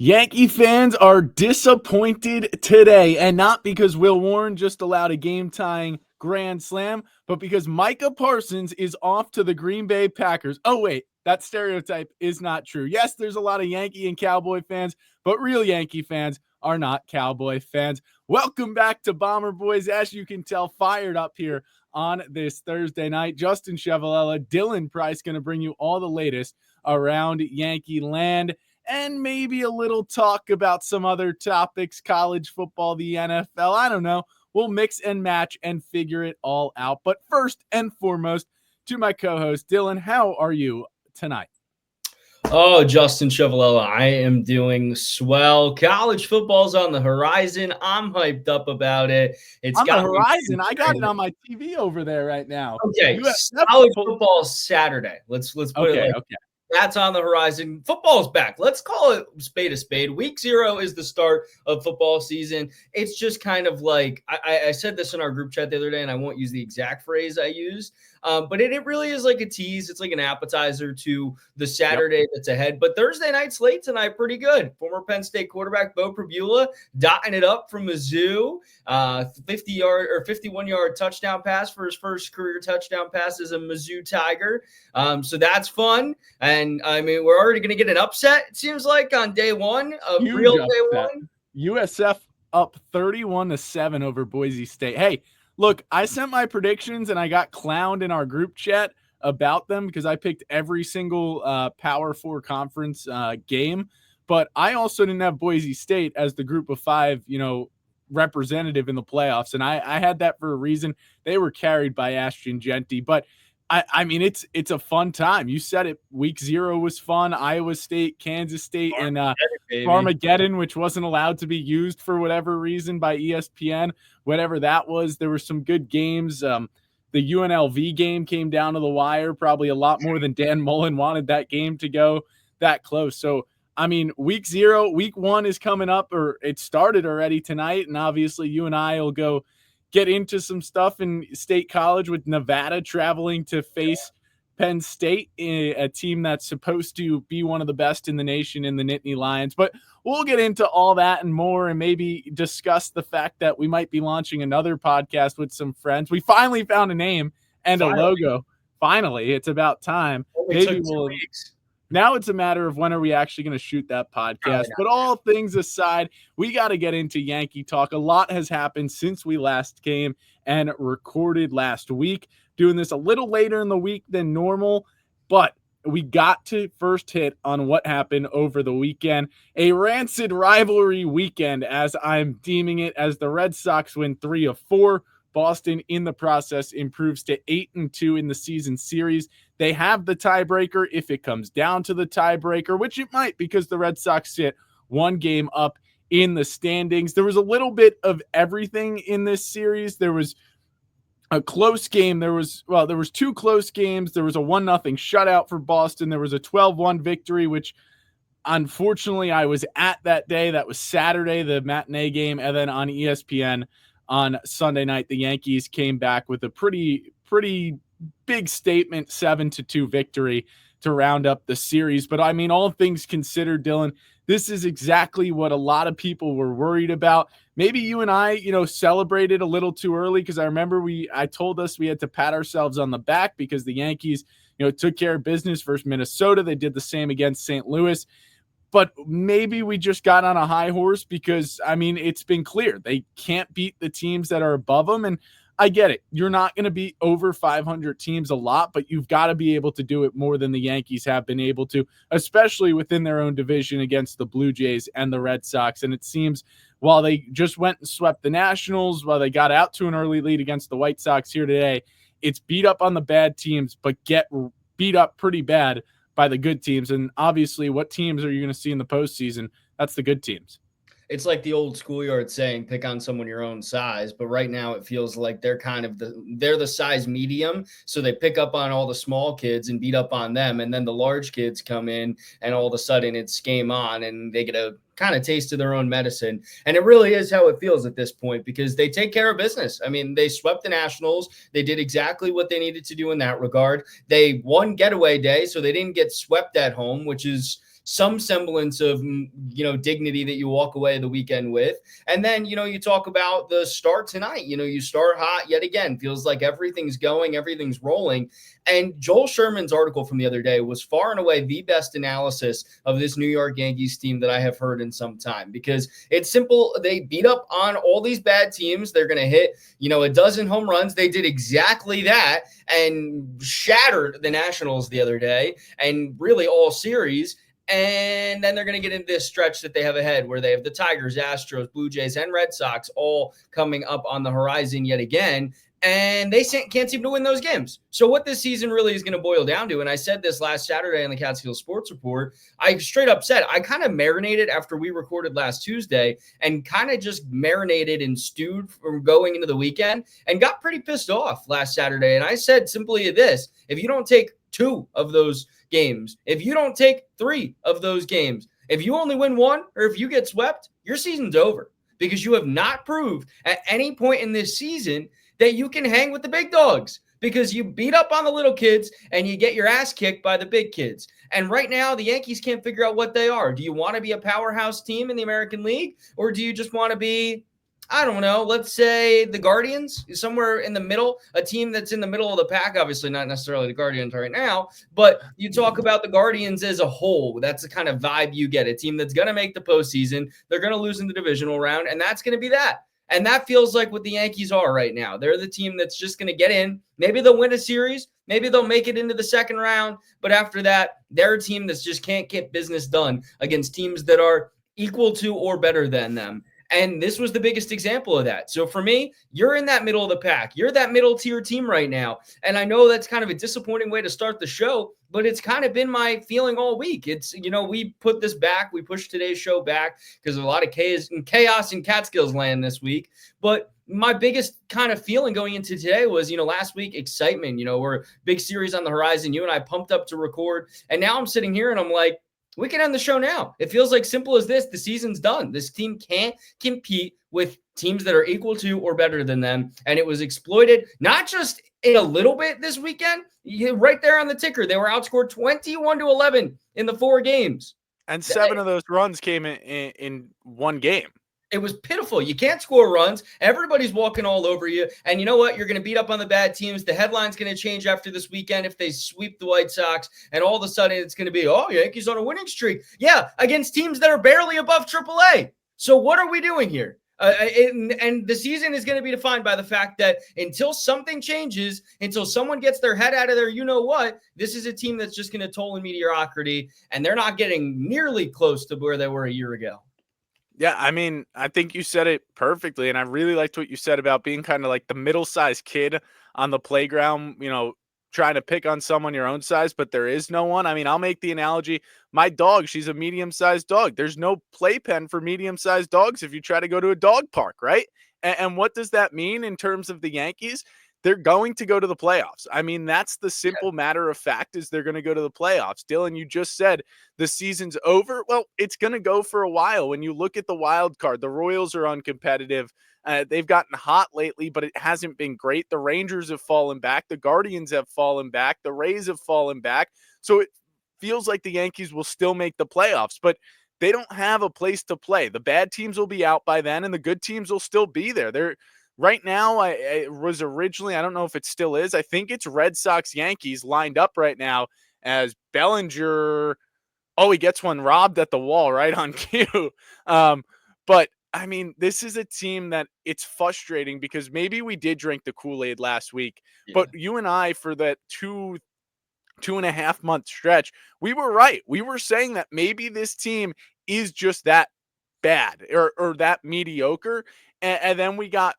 Yankee fans are disappointed today, and not because Will Warren just allowed a game-tying grand slam, but because Micah Parsons is off to the Green Bay Packers. Oh, wait, that stereotype is not true. Yes, there's a lot of Yankee and Cowboy fans, but real Yankee fans are not Cowboy fans. Welcome back to Bomber Boys. As you can tell, fired up here on this Thursday night. Justin Chevalella, Dylan Price going to bring you all the latest around Yankee land, and maybe a little talk about some other topics, college football, the NFL. I don't know. We'll mix and match and figure it all out. But first and foremost, to my co-host, Dylan, how are you tonight? Oh, Justin Chevalella, I am doing swell. College football's on the horizon. I'm hyped up about it. It's On the got me horizon, I got it on my TV over there right now. okay. USF College football Saturday. Let's put it Okay, like okay. that's on the horizon. Football's back. Let's call it spade a spade. Week 0 is the start of football season. It's just kind of like I said this in our group chat the other day, and I won't use the exact phrase I used, but it really is like a tease. It's like an appetizer to the Saturday that's ahead. But Thursday night slate tonight, pretty good. Former Penn State quarterback Bo Prabula dotting it up from Mizzou. 50-yard or 51-yard touchdown pass for his first career touchdown pass as a Mizzou Tiger. So that's fun. And I mean, we're already going to get an upset, it seems like, on day one, a Huge real upset. day one. USF up 31-7 over Boise State. Hey, look, I sent my predictions and I got clowned in our group chat about them because I picked every single Power 4 conference game. But I also didn't have Boise State as the group of 5, representative in the playoffs. And I had that for a reason. They were carried by Ashton Genty. But I mean, it's a fun time. You said it. Week 0 was fun. Iowa State, Kansas State, and Armageddon, which wasn't allowed to be used for whatever reason by ESPN, whatever that was. There were some good games. The UNLV game came down to the wire, probably a lot more than Dan Mullen wanted that game to go that close. So, I mean, week 0, week 1 is coming up, or it started already tonight, and obviously you and I will go get into some stuff in State College with Nevada traveling to face Penn State, a team that's supposed to be one of the best in the nation in the Nittany Lions. But we'll get into all that and more, and maybe discuss the fact that we might be launching another podcast with some friends. We finally found a name and a logo. Finally, it's about time. Maybe we'll. Now it's a matter of when are we actually going to shoot that podcast. But all things aside, we got to get into Yankee talk. A lot has happened since we last came and recorded last week. Doing this a little later in the week than normal, but we got to first hit on what happened over the weekend. A rancid rivalry weekend, as I'm deeming it, as the Red Sox win 3 of 4. Boston, in the process, improves to 8-2 in the season series. They have the tiebreaker if it comes down to the tiebreaker, which it might, because the Red Sox sit 1 game up in the standings. There was a little bit of everything in this series. There was a close game. There was 2 close games. There was a 1-0 shutout for Boston. There was a 12-1 victory, which unfortunately I was at that day. That was Saturday, the matinee game. And then on ESPN on Sunday night, the Yankees came back with a pretty big statement 7-2 victory to round up the series. But I mean, all things considered, Dylan, this is exactly what a lot of people were worried about. Maybe you and I, celebrated a little too early, because I remember I told us we had to pat ourselves on the back because the Yankees, took care of business versus Minnesota. They did the same against St. Louis. But maybe we just got on a high horse because, I mean, it's been clear they can't beat the teams that are above them. And I get it. You're not going to beat over 500 teams a lot, but you've got to be able to do it more than the Yankees have been able to, especially within their own division against the Blue Jays and the Red Sox. And it seems while they just went and swept the Nationals, while they got out to an early lead against the White Sox here today, it's beat up on the bad teams, but get beat up pretty bad by the good teams. And obviously, what teams are you going to see in the postseason? That's the good teams. It's like the old schoolyard saying, pick on someone your own size. But right now it feels like they're the size medium. So they pick up on all the small kids and beat up on them. And then the large kids come in and all of a sudden it's game on and they get a kind of taste of their own medicine. And it really is how it feels at this point because they take care of business. I mean, they swept the Nationals. They did exactly what they needed to do in that regard. They won getaway day, so they didn't get swept at home, which is some semblance of, dignity that you walk away the weekend with. And then, you talk about the start tonight. You start hot yet again. Feels like everything's going, everything's rolling. And Joel Sherman's article from the other day was far and away the best analysis of this New York Yankees team that I have heard in some time, because it's simple. They beat up on all these bad teams. They're going to hit, a dozen home runs. They did exactly that and shattered the Nationals the other day and really all series. And then they're going to get into this stretch that they have ahead where they have the Tigers, Astros, Blue Jays, and Red Sox all coming up on the horizon yet again. And they can't seem to win those games. So what this season really is going to boil down to, and I said this last Saturday on the Catskill Sports Report, I straight up said, I kind of marinated after we recorded last Tuesday and kind of just marinated and stewed from going into the weekend and got pretty pissed off last Saturday. And I said simply this: if you don't take 2 of those games, if you don't take 3 of those games, if you only win 1 or if you get swept, your season's over, because you have not proved at any point in this season that you can hang with the big dogs, because you beat up on the little kids and you get your ass kicked by the big kids. And right now, the Yankees can't figure out what they are. Do you want to be a powerhouse team in the American League, or do you just want to be, I don't know, let's say the Guardians, somewhere in the middle, a team that's in the middle of the pack? Obviously not necessarily the Guardians right now, but you talk about the Guardians as a whole. That's the kind of vibe you get, a team that's going to make the postseason. They're going to lose in the divisional round, and that's going to be that. And that feels like what the Yankees are right now. They're the team that's just going to get in. Maybe they'll win a series. Maybe they'll make it into the second round. But after that, they're a team that's just can't get business done against teams that are equal to or better than them. And this was the biggest example of that. So for me, you're in that middle of the pack. You're that middle tier team right now. And I know that's kind of a disappointing way to start the show, but it's kind of been my feeling all week. It's, we put this back. We pushed today's show back because of a lot of chaos in Catskills land this week. But my biggest kind of feeling going into today was, last week, excitement. We're big series on the horizon. You and I pumped up to record. And now I'm sitting here and I'm like, we can end the show now. It feels like simple as this. The season's done. This team can't compete with teams that are equal to or better than them. And it was exploited, not just in a little bit this weekend, right there on the ticker. They were outscored 21-11 in the 4 games. And 7 of those runs came in one game. It was pitiful. You can't score runs. Everybody's walking all over you. And you know what? You're going to beat up on the bad teams. The headline's going to change after this weekend if they sweep the White Sox. And all of a sudden, it's going to be, Yankees on a winning streak. Yeah, against teams that are barely above AAA. So what are we doing here? And the season is going to be defined by the fact that until something changes, until someone gets their head out of there, this is a team that's just going to toll in mediocrity. And they're not getting nearly close to where they were a year ago. Yeah, I mean, I think you said it perfectly, and I really liked what you said about being kind of like the middle-sized kid on the playground, trying to pick on someone your own size, but there is no one. I mean, I'll make the analogy. My dog, she's a medium-sized dog. There's no playpen for medium-sized dogs if you try to go to a dog park, right? And what does that mean in terms of the Yankees? They're going to go to the playoffs. I mean, that's the simple matter of fact, is they're going to go to the playoffs. Dylan, you just said the season's over. Well, it's going to go for a while. When you look at the wild card, the Royals are uncompetitive. They've gotten hot lately, but it hasn't been great. The Rangers have fallen back. The Guardians have fallen back. The Rays have fallen back. So it feels like the Yankees will still make the playoffs, but they don't have a place to play. The bad teams will be out by then, and the good teams will still be there. They're right now, it was originally, I don't know if it still is, I think it's Red Sox Yankees lined up right now as Bellinger. Oh, he gets one robbed at the wall right on cue. But I mean, this is a team that it's frustrating because maybe we did drink the Kool-Aid last week, but you and I, for that 2.5 month stretch, we were right. We were saying that maybe this team is just that bad or that mediocre. And then we got,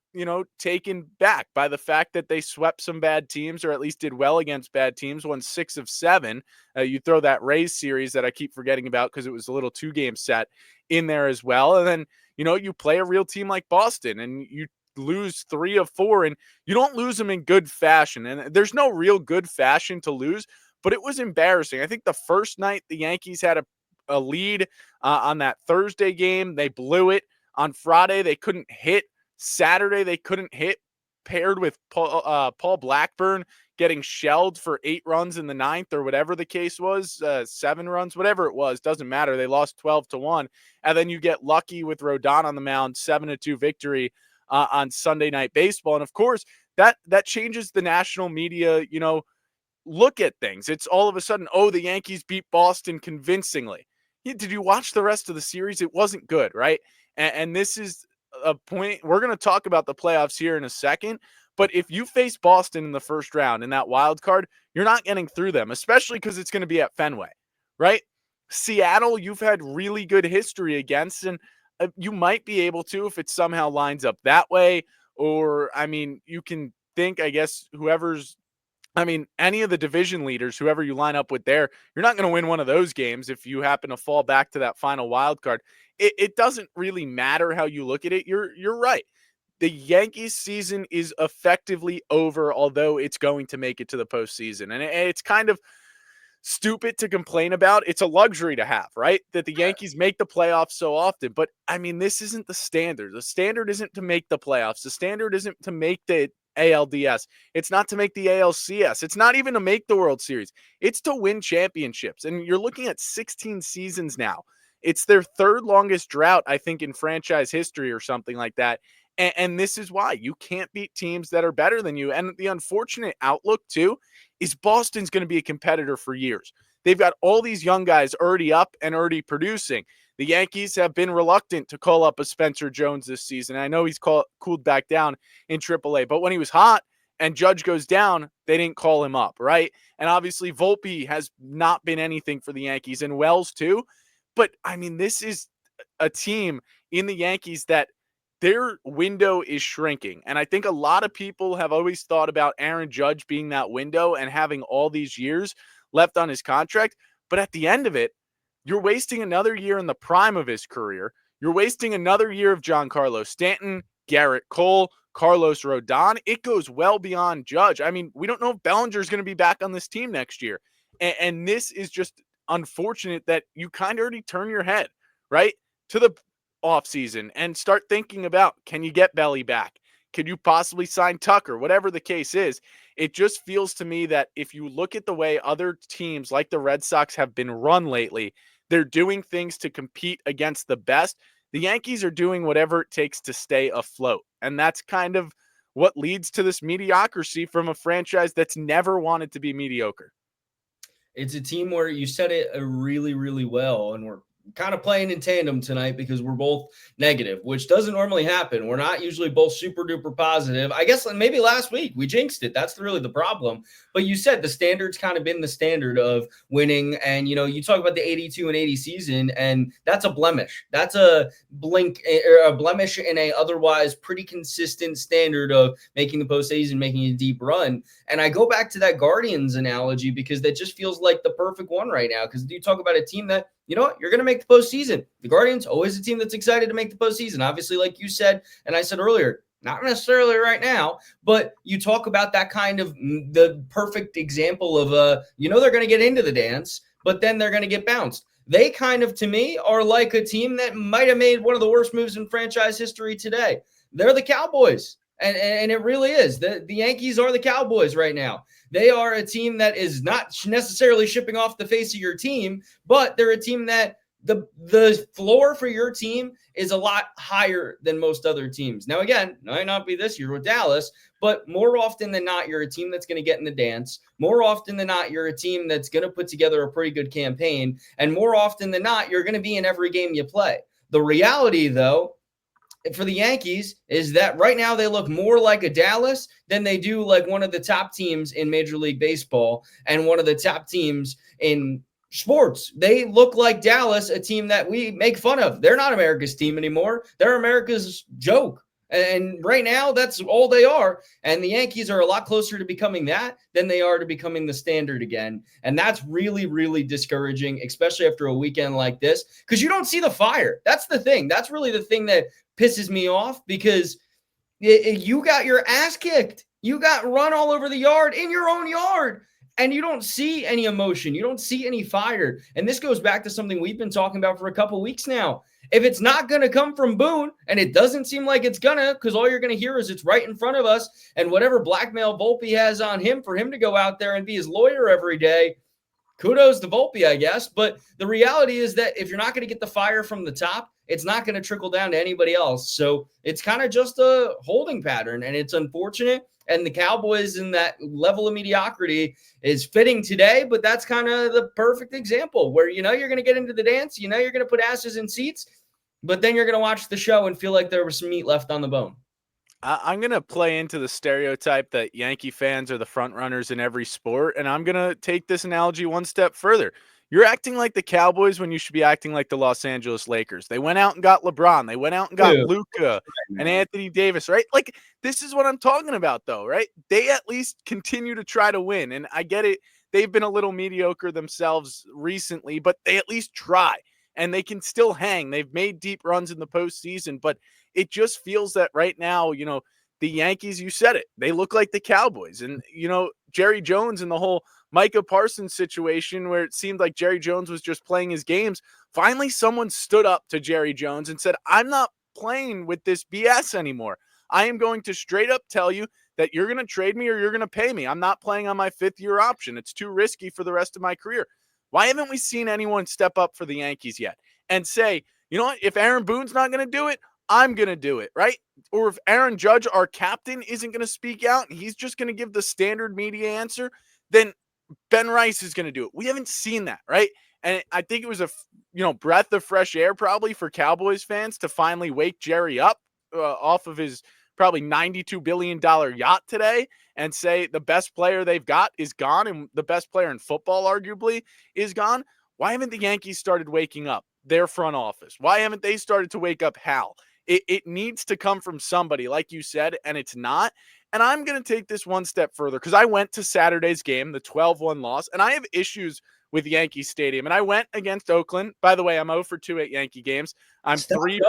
taken back by the fact that they swept some bad teams, or at least did well against bad teams, won 6 of 7. You throw that Rays series that I keep forgetting about because it was a little 2-game set in there as well. And then, you play a real team like Boston and you lose 3 of 4, and you don't lose them in good fashion. And there's no real good fashion to lose, but it was embarrassing. I think the first night the Yankees had a lead on that Thursday game, they blew it. On Friday, they couldn't hit. Saturday, they couldn't hit. Paired with Paul Blackburn getting shelled for 8 runs in the ninth or whatever the case was, 7 runs, whatever it was, doesn't matter. They lost 12-1. And then you get lucky with Rodon on the mound, 7-2 victory on Sunday Night Baseball. And of course, that changes the national media, look at things. It's all of a sudden, oh, the Yankees beat Boston convincingly. Did you watch the rest of the series? It wasn't good, right? And this is a point. We're going to talk about the playoffs here in a second. But if you face Boston in the first round in that wild card, you're not getting through them, especially because it's going to be at Fenway, right? Seattle, you've had really good history against, and you might be able to if it somehow lines up that way. Or, I mean, you can think, I guess, any of the division leaders, whoever you line up with there, you're not going to win one of those games if you happen to fall back to that final wild card. It doesn't really matter how you look at it. You're right. The Yankees season is effectively over, although it's going to make it to the postseason. And it's kind of stupid to complain about. It's a luxury to have, right? That the Yankees make the playoffs so often. But I mean, this isn't the standard. The standard isn't to make the playoffs. The standard isn't to make the ALDS. It's not to make the ALCS. It's not even to make the World Series. It's to win championships. And you're looking at 16 seasons now. It's their third longest drought, I think, in franchise history or something like that. And this is why you can't beat teams that are better than you. And the unfortunate outlook, too, is Boston's going to be a competitor for years. They've got all these young guys already up and already producing. The Yankees have been reluctant to call up a Spencer Jones this season. I know he's cooled back down in AAA, but when he was hot and Judge goes down, they didn't call him up, right? And obviously Volpe has not been anything for the Yankees, and Wells too. But, I mean, this is a team in the Yankees that their window is shrinking. And I think a lot of people have always thought about Aaron Judge being that window and having all these years left on his contract. But at the end of it, you're wasting another year in the prime of his career. You're wasting another year of Giancarlo Stanton, Garrett Cole, Carlos Rodon. It goes well beyond Judge. I mean, we don't know if Bellinger is going to be back on this team next year. And this is just unfortunate that you kind of already turn your head, right, to the offseason and start thinking about, can you get Belly back? Could you possibly sign Tucker? Whatever the case is, it just feels to me that if you look at the way other teams like the Red Sox have been run lately, they're doing things to compete against the best. The Yankees are doing whatever it takes to stay afloat. And that's kind of what leads to this mediocrity from a franchise that's never wanted to be mediocre. It's a team where you said it really, really well, and we're kind of playing in tandem tonight because we're both negative, which doesn't normally happen. We're not usually both super duper positive. I guess maybe last week we jinxed it. That's really the problem. But you said the standard's kind of been the standard of winning. And, you talk about the 82 and 80 season, and that's a blemish. That's a blemish in a otherwise pretty consistent standard of making the postseason, making a deep run. And I go back to that Guardians analogy because that just feels like the perfect one right now. Because you talk about a team that, you know what? You're going to make the postseason. The Guardians, always a team that's excited to make the postseason. Obviously, like you said, and I said earlier, not necessarily right now, but you talk about that kind of the perfect example of, they're going to get into the dance, but then they're going to get bounced. They kind of, to me, are like a team that might have made one of the worst moves in franchise history today. They're the Cowboys. And it really is. The Yankees are the Cowboys right now. They are a team that is not necessarily shipping off the face of your team, but they're a team that the floor for your team is a lot higher than most other teams. Now, again, might not be this year with Dallas, but more often than not, you're a team that's going to get in the dance. More often than not, you're a team that's going to put together a pretty good campaign. And more often than not, you're going to be in every game you play. The reality, though, for the Yankees is that right now they look more like a Dallas than they do like one of the top teams in Major League Baseball and one of the top teams in sports. They look like Dallas, a team that we make fun of. They're not America's team anymore. They're America's joke. And right now, that's all they are. And the Yankees are a lot closer to becoming that than they are to becoming the standard again. And that's really, really discouraging, especially after a weekend like this, because you don't see the fire. That's the thing. That's really the thing that pisses me off, because you got your ass kicked. You got run all over the yard in your own yard. and you don't see any emotion. You don't see any fire. And this goes back to something we've been talking about for a couple weeks now. If it's not going to come from Boone, and it doesn't seem like it's going to, because all you're going to hear is it's right in front of us, and whatever blackmail Volpe has on him for him to go out there and be his lawyer every day, kudos to Volpe, I guess. But the reality is that if you're not going to get the fire from the top, it's not going to trickle down to anybody else. So it's kind of just a holding pattern, and it's unfortunate. And the Cowboys in that level of mediocrity is fitting today, but that's kind of the perfect example where you're going to get into the dance, you're going to put asses in seats, but then you're going to watch the show and feel like there was some meat left on the bone. I'm going to play into the stereotype that Yankee fans are the front runners in every sport, and I'm going to take this analogy one step further. You're acting like the Cowboys when you should be acting like the Los Angeles Lakers. They went out and got LeBron. They went out and got Luka and Anthony Davis, right? Like, this is what I'm talking about, though, right? They at least continue to try to win, and I get it. They've been a little mediocre themselves recently, but they at least try, and they can still hang. They've made deep runs in the postseason, but it just feels that right now, the Yankees, you said it, they look like the Cowboys. And, Jerry Jones and the whole Micah Parsons situation where it seemed like Jerry Jones was just playing his games. Finally, someone stood up to Jerry Jones and said, I'm not playing with this BS anymore. I am going to straight up tell you that you're going to trade me or you're going to pay me. I'm not playing on my 5th-year option. It's too risky for the rest of my career. Why haven't we seen anyone step up for the Yankees yet and say, you know what, if Aaron Boone's not going to do it, I'm going to do it, right? Or if Aaron Judge, our captain, isn't going to speak out and he's just going to give the standard media answer, then Ben Rice is going to do it. We haven't seen that, right? And I think it was a breath of fresh air probably for Cowboys fans to finally wake Jerry up off of his probably $92 billion yacht today and say the best player they've got is gone and the best player in football arguably is gone. Why haven't the Yankees started waking up their front office? Why haven't they started to wake up Hal? It needs to come from somebody, like you said, and it's not. And I'm going to take this one step further because I went to Saturday's game, the 12-1 loss, and I have issues with Yankee Stadium. And I went against Oakland. By the way, I'm 0 for 2 at Yankee games. I'm 3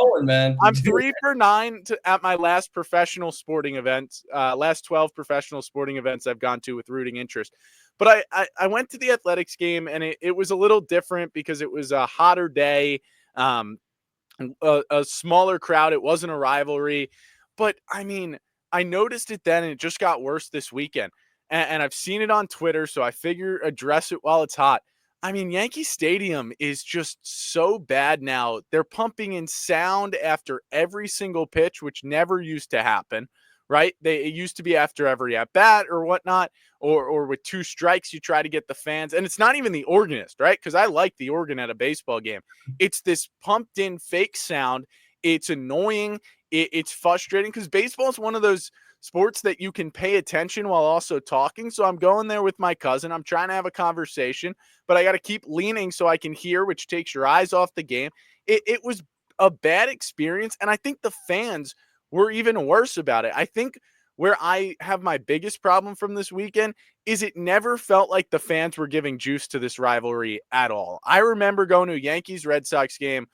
for 9 at my last professional sporting events, last 12 professional sporting events I've gone to with rooting interest. But I went to the Athletics game, and it was a little different because it was a hotter day, a smaller crowd. It wasn't a rivalry. But, I mean, I noticed it then, and it just got worse this weekend. And I've seen it on Twitter, so I figure address it while it's hot. I mean, Yankee Stadium is just so bad now. They're pumping in sound after every single pitch, which never used to happen, right? It used to be after every at-bat or whatnot, or with 2 strikes, you try to get the fans. And it's not even the organist, right? Because I like the organ at a baseball game. It's this pumped-in fake sound. It's annoying. It's frustrating because baseball is one of those sports that you can pay attention while also talking. So I'm going there with my cousin. I'm trying to have a conversation, but I got to keep leaning so I can hear, which takes your eyes off the game. It was a bad experience, and I think the fans were even worse about it. I think where I have my biggest problem from this weekend is it never felt like the fans were giving juice to this rivalry at all. I remember going to a Yankees Red Sox game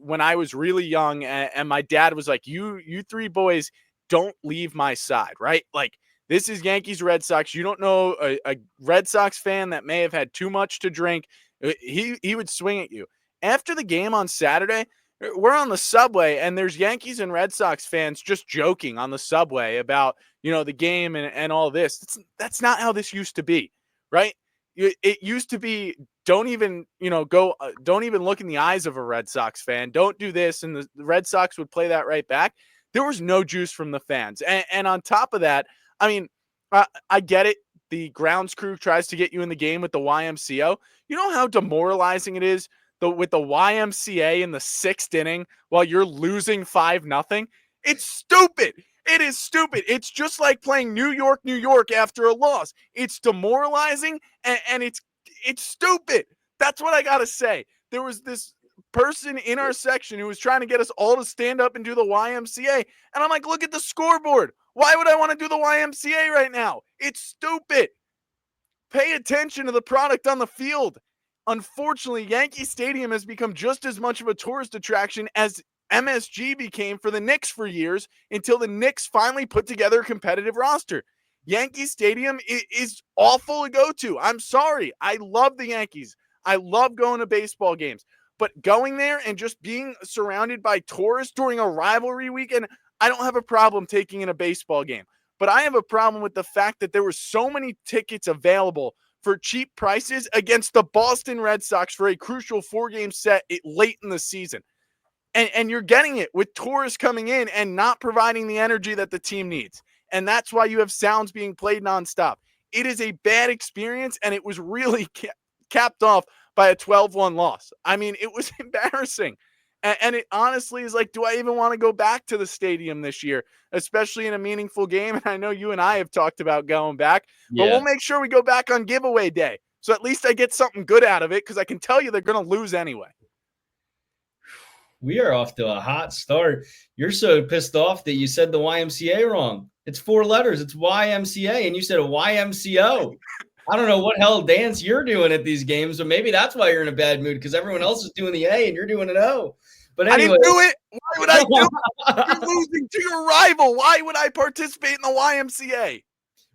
when I was really young, and my dad was like, you 3 boys don't leave my side, right? Like, this is Yankees Red Sox. You don't know a Red Sox fan that may have had too much to drink. He would swing at you. After the game on Saturday, we're on the subway, and there's Yankees and Red Sox fans just joking on the subway about, the game and all this. That's not how this used to be, right? It used to be, don't even look in the eyes of a Red Sox fan. Don't do this. And the Red Sox would play that right back. There was no juice from the fans. And on top of that, I mean, I get it. The grounds crew tries to get you in the game with the YMCO. You know how demoralizing it is with the YMCA in the 6th inning while you're losing 5-0? It's stupid. It is stupid. It's just like playing New York, New York after a loss. It's demoralizing and it's stupid. That's what I got to say. There was this person in our section who was trying to get us all to stand up and do the YMCA. And I'm like, look at the scoreboard. Why would I want to do the YMCA right now? It's stupid. Pay attention to the product on the field. Unfortunately, Yankee Stadium has become just as much of a tourist attraction as MSG became for the Knicks for years until the Knicks finally put together a competitive roster. Yankee Stadium is awful to go to. I'm sorry. I love the Yankees. I love going to baseball games. But going there and just being surrounded by tourists during a rivalry weekend, I don't have a problem taking in a baseball game. But I have a problem with the fact that there were so many tickets available for cheap prices against the Boston Red Sox for a crucial 4-game set late in the season. And you're getting it with tourists coming in and not providing the energy that the team needs. And that's why you have sounds being played nonstop. It is a bad experience, and it was really capped off by a 12-1 loss. I mean, it was embarrassing. And it honestly is like, do I even want to go back to the stadium this year, especially in a meaningful game? And I know you and I have talked about going back, but we'll make sure we go back on giveaway day. So at least I get something good out of it, because I can tell you they're going to lose anyway. We are off to a hot start. You're so pissed off that you said the YMCA wrong. It's 4 letters. It's YMCA, and you said a YMCO. I don't know what hell dance you're doing at these games, but maybe that's why you're in a bad mood, because everyone else is doing the A and you're doing an O. But anyway, I didn't do it. Why would I do it? You're losing to your rival. Why would I participate in the YMCA?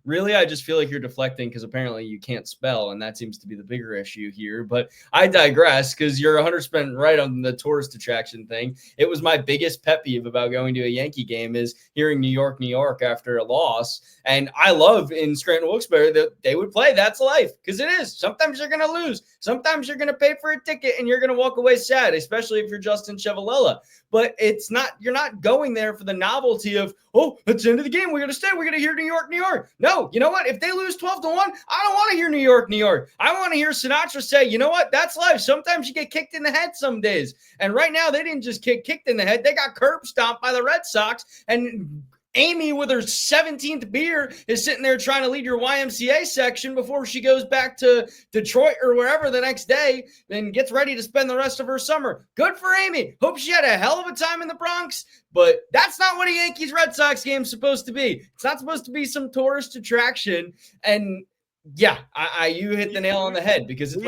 Really, I just feel like you're deflecting because apparently you can't spell, and that seems to be the bigger issue here. But I digress, because you're 100% right on the tourist attraction thing. It was my biggest pet peeve about going to a Yankee game is hearing New York, New York after a loss. And I love in Scranton Wilkes-Barre that they would play That's Life, because it is. Sometimes you're going to lose. Sometimes you're going to pay for a ticket and you're going to walk away sad, especially if you're Justin Chevalella. But it's not, you're not going there for the novelty of, oh, it's the end of the game. We're going to stay. We're going to hear New York, New York. No, you know what? If they lose 12-1, I don't want to hear New York, New York. I want to hear Sinatra say, you know what? That's life. Sometimes you get kicked in the head some days. And right now they didn't just get kicked in the head. They got curb stomped by the Red Sox. And Amy, with her 17th beer, is sitting there trying to lead your YMCA section before she goes back to Detroit or wherever the next day and gets ready to spend the rest of her summer. Good for Amy. Hope she had a hell of a time in the Bronx, but that's not what a Yankees-Red Sox game is supposed to be. It's not supposed to be some tourist attraction. And yeah, you hit the nail on the head, because it's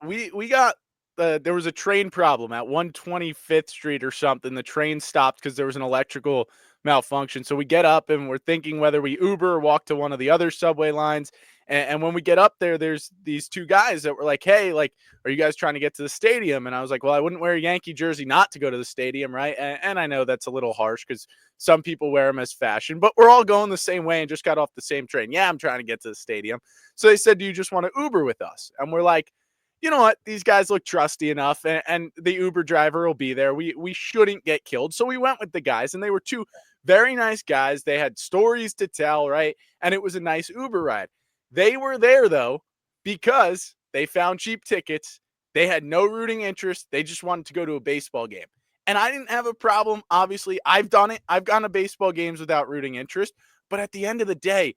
we got there was a train problem at 125th Street or something. The train stopped because there was an electrical malfunction. So we get up and we're thinking whether we Uber or walk to one of the other subway lines. And when we get up there, there's these 2 guys that were like, hey, like, are you guys trying to get to the stadium? And I was like, well, I wouldn't wear a Yankee jersey not to go to the stadium, right? And I know that's a little harsh because some people wear them as fashion, but we're all going the same way and just got off the same train. Yeah, I'm trying to get to the stadium. So they said, do you just want to Uber with us? And we're like, you know what? These guys look trusty enough, and the Uber driver will be there. We shouldn't get killed. So we went with the guys, and they were 2 very nice guys. They had stories to tell, right? And it was a nice Uber ride. They were there, though, because they found cheap tickets. They had no rooting interest. They just wanted to go to a baseball game. And I didn't have a problem. Obviously, I've done it. I've gone to baseball games without rooting interest. But at the end of the day,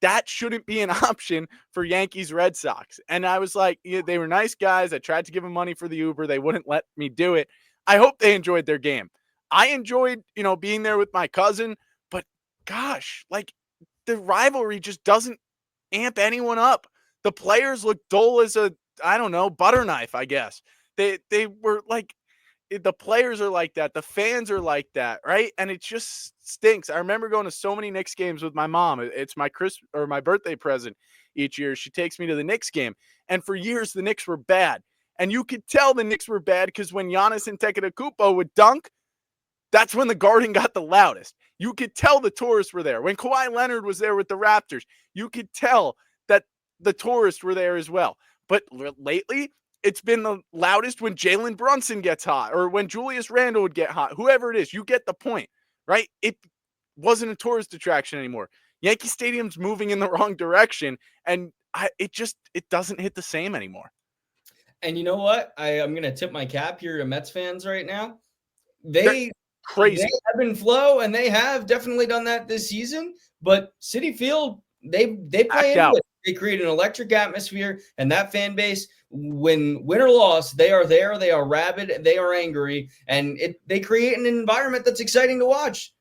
that shouldn't be an option for Yankees Red Sox. And I was like, yeah, they were nice guys. I tried to give them money for the Uber. They wouldn't let me do it. I hope they enjoyed their game. I enjoyed, being there with my cousin, but gosh, like, the rivalry just doesn't amp anyone up. The players look dull as butter knife, I guess. They were like, the players are like that. The fans are like that, right? And it just stinks. I remember going to so many Knicks games with my mom. It's my my birthday present each year. She takes me to the Knicks game. And for years, the Knicks were bad. And you could tell the Knicks were bad because when Giannis Antetokounmpo would dunk, that's when the Garden got the loudest. You could tell the tourists were there. When Kawhi Leonard was there with the Raptors, you could tell that the tourists were there as well. But lately, it's been the loudest when Jalen Brunson gets hot or when Julius Randle would get hot. Whoever it is, you get the point, right? It wasn't a tourist attraction anymore. Yankee Stadium's moving in the wrong direction, and it doesn't hit the same anymore. And you know what? I'm going to tip my cap here to Mets fans right now. They're crazy. They ebb and flow, and they have definitely done that this season. But Citi Field, they play into it. They create an electric atmosphere, and that fan base, when win or loss, they are there. They are rabid. They are angry, and they create an environment that's exciting to watch.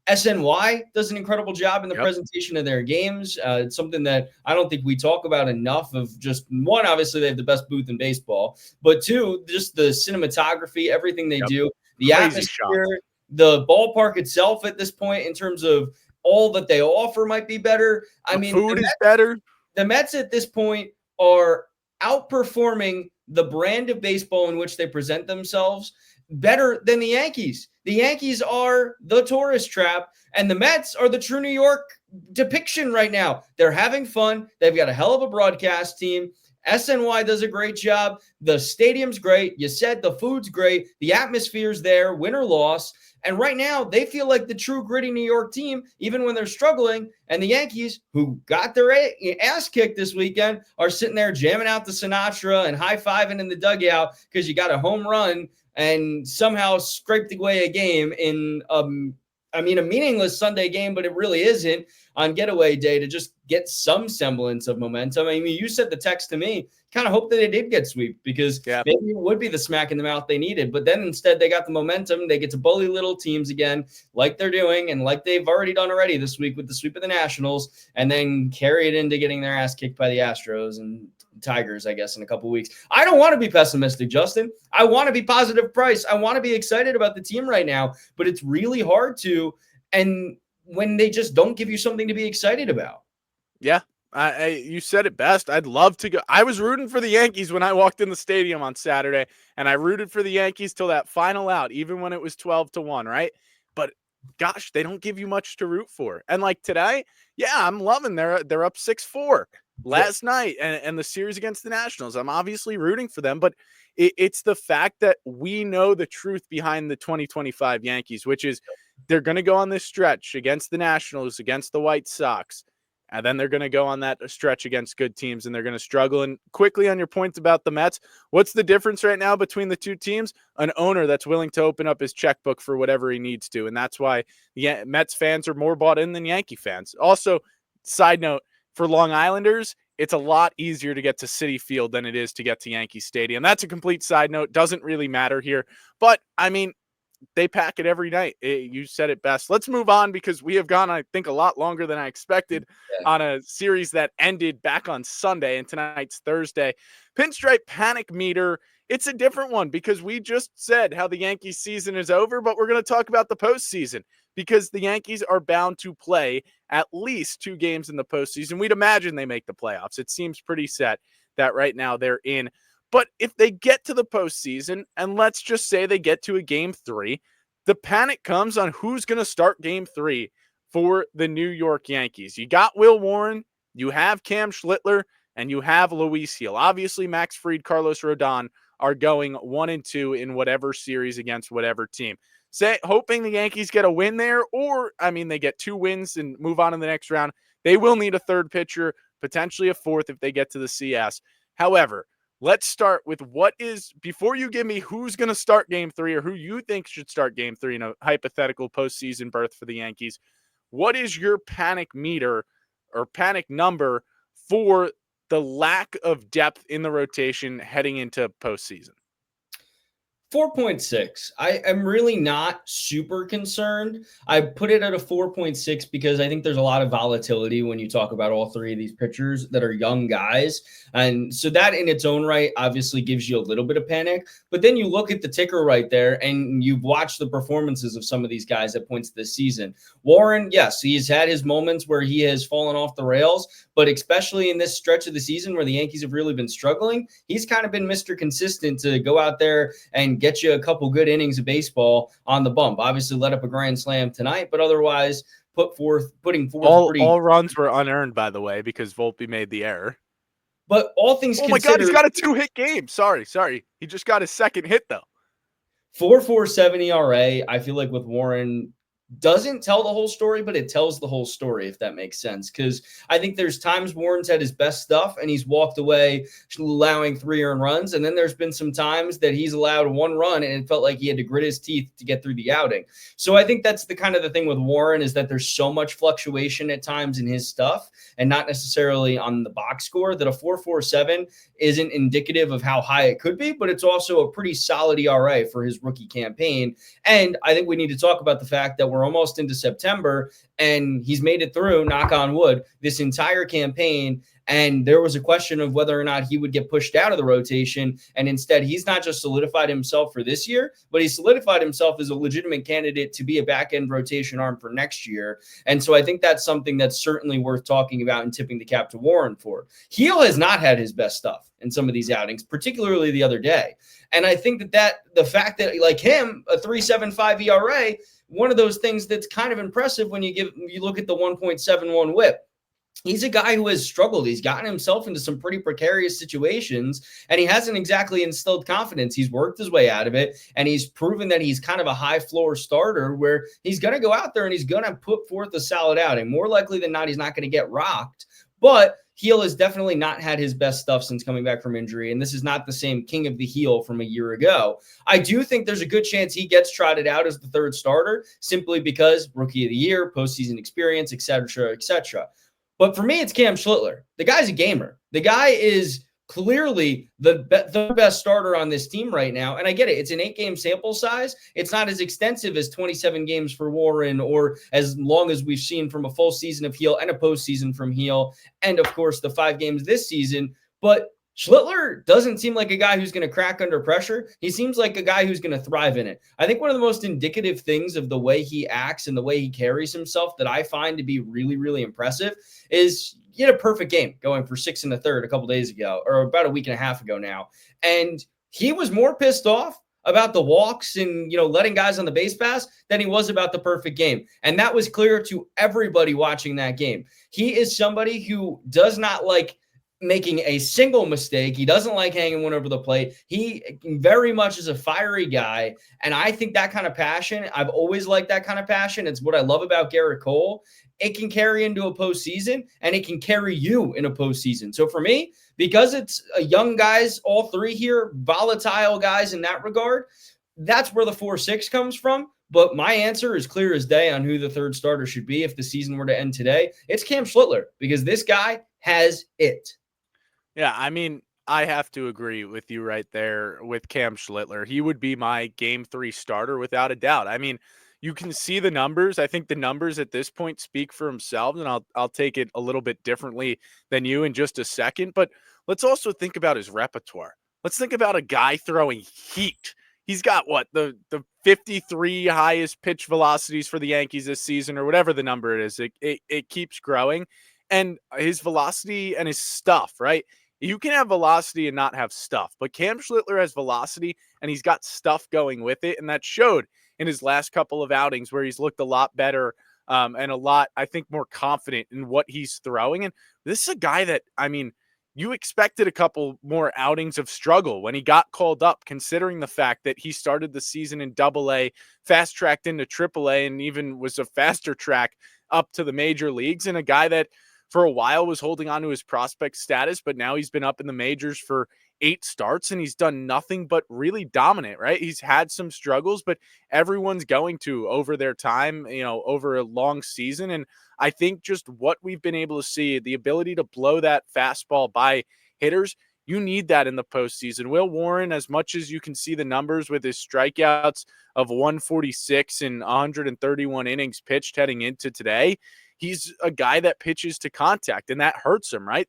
SNY does an incredible job in the presentation of their games. It's something that I don't think we talk about enough of. Just one, obviously they have the best booth in baseball, but 2, just the cinematography, everything they do, the atmosphere, The ballpark itself at this point, in terms of all that they offer, might be better. I mean, food is better. The Mets at this point are outperforming the brand of baseball in which they present themselves better than the Yankees. The Yankees are the tourist trap, and the Mets are the true New York depiction right now. They're having fun. They've got a hell of a broadcast team. SNY does a great job. The stadium's great. You said the food's great. The atmosphere's there, win or loss. And right now, they feel like the true gritty New York team, even when they're struggling. And the Yankees, who got their ass kicked this weekend, are sitting there jamming out the Sinatra and high-fiving in the dugout because you got a home run and somehow scraped away a game in, a meaningless Sunday game, but it really isn't, on getaway day, to just get some semblance of momentum. I mean, you said the text to me, kind of hope that they did get sweep, because maybe it would be the smack in the mouth they needed. But then instead they got the momentum. They get to bully little teams again, like they're doing and like they've already done already this week with the sweep of the Nationals, and then carry it into getting their ass kicked by the Astros and Tigers, I guess, in a couple of weeks. I don't want to be pessimistic, Justin. I want to be positive, Price. I want to be excited about the team right now, but it's really hard to, and when they just don't give you something to be excited about. Yeah, you said it best. I'd love to go. I was rooting for the Yankees when I walked in the stadium on Saturday, and I rooted for the Yankees till that final out, even when it was 12-1, right? But gosh, they don't give you much to root for. And like today, yeah, I'm loving they're up 6-4 last night, and the series against the Nationals. I'm obviously rooting for them, but it's the fact that we know the truth behind the 2025 Yankees, which is they're going to go on this stretch against the Nationals, against the White Sox, and then they're going to go on that stretch against good teams, and they're going to struggle. And quickly on your point about the Mets, what's the difference right now between the two teams? An owner that's willing to open up his checkbook for whatever he needs to, and that's why Mets fans are more bought in than Yankee fans. Also, side note, for Long Islanders, it's a lot easier to get to Citi Field than it is to get to Yankee Stadium. That's a complete side note. Doesn't really matter here. But, I mean, they pack it every night. You said it best. Let's move on, because we have gone, I think, a lot longer than I expected on a series that ended back on Sunday, and tonight's Thursday. Pinstripe Panic Meter. It's a different one, because we just said how the Yankees season is over, but we're going to talk about the postseason, because the Yankees are bound to play at least 2 games in the postseason. We'd imagine they make the playoffs. It seems pretty set that right now they're in. But if they get to the postseason, and let's just say they get to a game 3, the panic comes on who's going to start game 3 for the New York Yankees. You got Will Warren, you have Cam Schlittler, and you have Luis Gil. Obviously, Max Fried, Carlos Rodon are going 1-2 in whatever series against whatever team. Hoping the Yankees get a win there, or, they get 2 wins and move on in the next round. They will need a third pitcher, potentially a fourth if they get to the CS. However, let's start with before you give me who's going to start game 3 or who you think should start game 3 in a hypothetical postseason berth for the Yankees, what is your panic meter or panic number for the lack of depth in the rotation heading into postseason? 4.6. I am really not super concerned. I put it at a 4.6 because I think there's a lot of volatility when you talk about all 3 of these pitchers that are young guys. And so that in its own right obviously gives you a little bit of panic. But then you look at the ticker right there and you've watched the performances of some of these guys at points this season. Warren, yes, he's had his moments where he has fallen off the rails, but especially in this stretch of the season where the Yankees have really been struggling, he's kind of been Mr. Consistent to go out there and get you a couple good innings of baseball on the bump. Obviously let up a grand slam tonight, but otherwise putting forth all runs were unearned, by the way, because Volpe made the error. But all things considered, my God, he's got a 2-hit game. Sorry. He just got his second hit though. 4.47 ERA. I feel like with Warren, doesn't tell the whole story, but it tells the whole story, if that makes sense. Because I think there's times Warren's had his best stuff and he's walked away allowing 3 earned runs. And then there's been some times that he's allowed 1 run and it felt like he had to grit his teeth to get through the outing. So I think that's the kind of the thing with Warren, is that there's so much fluctuation at times in his stuff and not necessarily on the box score, that a 4.47 isn't indicative of how high it could be, but it's also a pretty solid ERA for his rookie campaign. And I think we need to talk about the fact that we're we're almost into September, and he's made it through, knock on wood, this entire campaign. And there was a question of whether or not he would get pushed out of the rotation. And instead, he's not just solidified himself for this year, but he solidified himself as a legitimate candidate to be a back end rotation arm for next year. And so I think that's something that's certainly worth talking about and tipping the cap to Warren for. Heel has not had his best stuff in some of these outings, particularly the other day. And I think that the fact that, like him, a 3.75 ERA, one of those things that's kind of impressive when you look at the 1.71 whip. He's a guy who has struggled. He's gotten himself into some pretty precarious situations, and he hasn't exactly instilled confidence. He's worked his way out of it, and he's proven that he's kind of a high floor starter where he's going to go out there and he's going to put forth a solid outing. More likely than not, he's not going to get rocked, but Heel has definitely not had his best stuff since coming back from injury, and this is not the same king of the heel from a year ago. I do think there's a good chance he gets trotted out as the third starter simply because rookie of the year, postseason experience, et cetera, et cetera. But for me, it's Cam Schlittler. The guy's a gamer. The guy is clearly the best starter on this team right now. And I get it. It's an 8-game sample size. It's not as extensive as 27 games for Warren or as long as we've seen from a full season of Heel and a postseason from Heel. And, of course, the 5 games this season. But Schlittler doesn't seem like a guy who's going to crack under pressure. He seems like a guy who's going to thrive in it. I think one of the most indicative things of the way he acts and the way he carries himself that I find to be really, really impressive is he had a perfect game going for 6 1/3 a couple days ago, or about a week and a half ago now. And he was more pissed off about the walks and, letting guys on the base pass than he was about the perfect game. And that was clear to everybody watching that game. He is somebody who does not like making a single mistake. He doesn't like hanging one over the plate. He very much is a fiery guy. And I think that kind of passion, I've always liked that kind of passion. It's what I love about Garrett Cole. It can carry into a postseason, and it can carry you in a postseason. So for me, because it's young guys, all three here, volatile guys in that regard, that's where the 4-6 comes from. But my answer is clear as day on who the third starter should be if the season were to end today. It's Cam Schlittler, because this guy has it. Yeah, I mean, I have to agree with you right there with Cam Schlittler. He would be my game 3 starter without a doubt. I mean, you can see the numbers. I think the numbers at this point speak for themselves, and I'll take it a little bit differently than you in just a second. But let's also think about his repertoire. Let's think about a guy throwing heat. He's got the 53 highest pitch velocities for the Yankees this season, or whatever the number it is. It keeps growing, and his velocity and his stuff, right? You can have velocity and not have stuff, but Cam Schlittler has velocity and he's got stuff going with it. And that showed in his last couple of outings where he's looked a lot better and a lot, I think, more confident in what he's throwing. And this is a guy that, I mean, you expected a couple more outings of struggle when he got called up, considering the fact that he started the season in AA, fast tracked into AAA, and even was a faster track up to the major leagues. And a guy that, for a while, was holding on to his prospect status, but now he's been up in the majors for 8 starts and he's done nothing but really dominate, right? He's had some struggles, but everyone's going to over their time, over a long season. And I think just what we've been able to see, the ability to blow that fastball by hitters, you need that in the postseason. Will Warren, as much as you can see the numbers with his strikeouts of 146 and 131 innings pitched heading into today, he's a guy that pitches to contact, and that hurts him, right?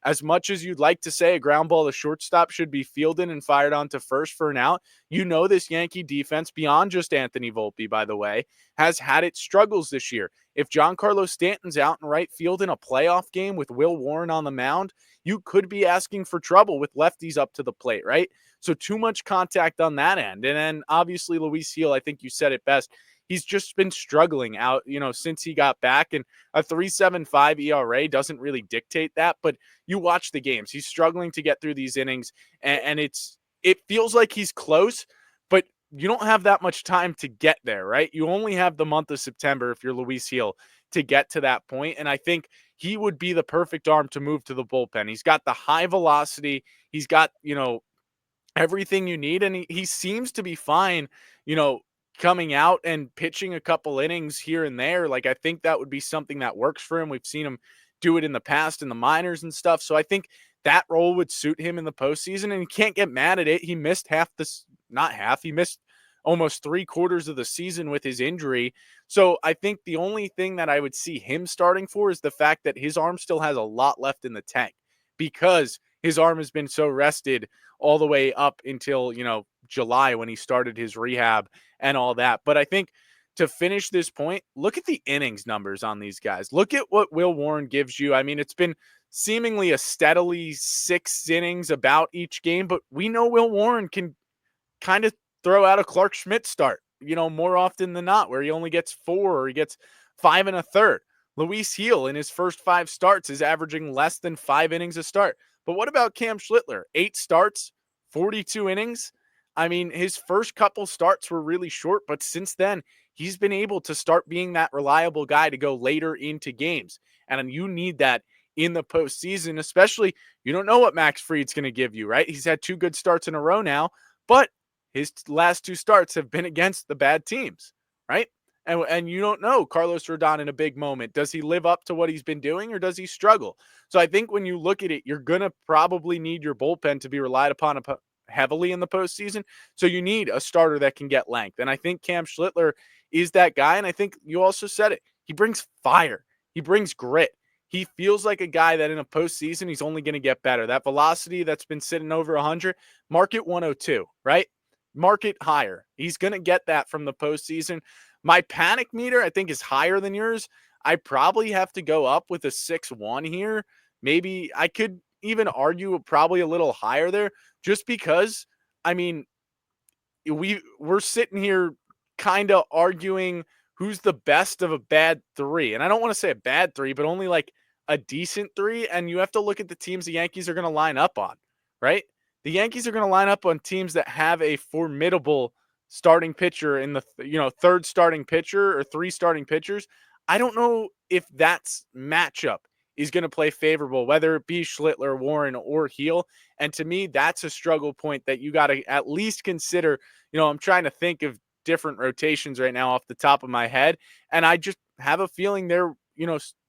As much as you'd like to say a ground ball to shortstop should be fielded and fired onto first for an out, this Yankee defense, beyond just Anthony Volpe, by the way, has had its struggles this year. If Giancarlo Stanton's out in right field in a playoff game with Will Warren on the mound, you could be asking for trouble with lefties up to the plate, right? So too much contact on that end. And then obviously Luis Gil, I think you said it best. He's just been struggling out, since he got back, and a 3.75 ERA doesn't really dictate that, but you watch the games. He's struggling to get through these innings, and it feels like he's close, but you don't have that much time to get there, right? You only have the month of September if you're Luis Gil to get to that point, and I think he would be the perfect arm to move to the bullpen. He's got the high velocity. He's got, everything you need, and he seems to be fine, coming out and pitching a couple innings here and there. Like, I think that would be something that works for him. We've seen him do it in the past in the minors and stuff. So I think that role would suit him in the postseason, and he can't get mad at it. He missed he missed almost 3/4 of the season with his injury. So I think the only thing that I would see him starting for is the fact that his arm still has a lot left in the tank, because his arm has been so rested all the way up until, July, when he started his rehab and all that. But I think to finish this point, look at the innings numbers on these guys. Look at what Will Warren gives you. I mean, it's been seemingly a steadily 6 innings about each game, but we know Will Warren can kind of throw out a Clark Schmidt start, more often than not, where he only gets 4 or he gets 5 1/3. Luis Heel in his first 5 starts is averaging less than 5 innings a start. But what about Cam Schlittler? 8 starts, 42 innings. I mean, his first couple starts were really short, but since then, he's been able to start being that reliable guy to go later into games. And you need that in the postseason, especially you don't know what Max Fried's going to give you, right? He's had 2 good starts in a row now, but his last 2 starts have been against the bad teams, right? And you don't know Carlos Rodon in a big moment. Does he live up to what he's been doing, or does he struggle? So I think when you look at it, you're going to probably need your bullpen to be relied upon heavily in the postseason. So you need a starter that can get length. And I think Cam Schlittler is that guy. And I think you also said it. He brings fire. He brings grit. He feels like a guy that in a postseason, he's only going to get better. That velocity that's been sitting over 100, market 102, right? Market higher. He's going to get that from the postseason. My panic meter, I think, is higher than yours. I probably have to go up with a 6-1 here. Maybe I could even argue probably a little higher there, just because, I mean, we're sitting here kind of arguing who's the best of a bad 3. And I don't want to say a bad 3, but only like a decent 3. And you have to look at the teams the Yankees are going to line up on, right? The Yankees are going to line up on teams that have a formidable starting pitcher in the, third starting pitcher or 3 starting pitchers. I don't know if that's matchup is going to play favorable, whether it be Schlittler, Warren, or Heel. And to me, that's a struggle point that you got to at least consider. I'm trying to think of different rotations right now off the top of my head, and I just have a feeling their,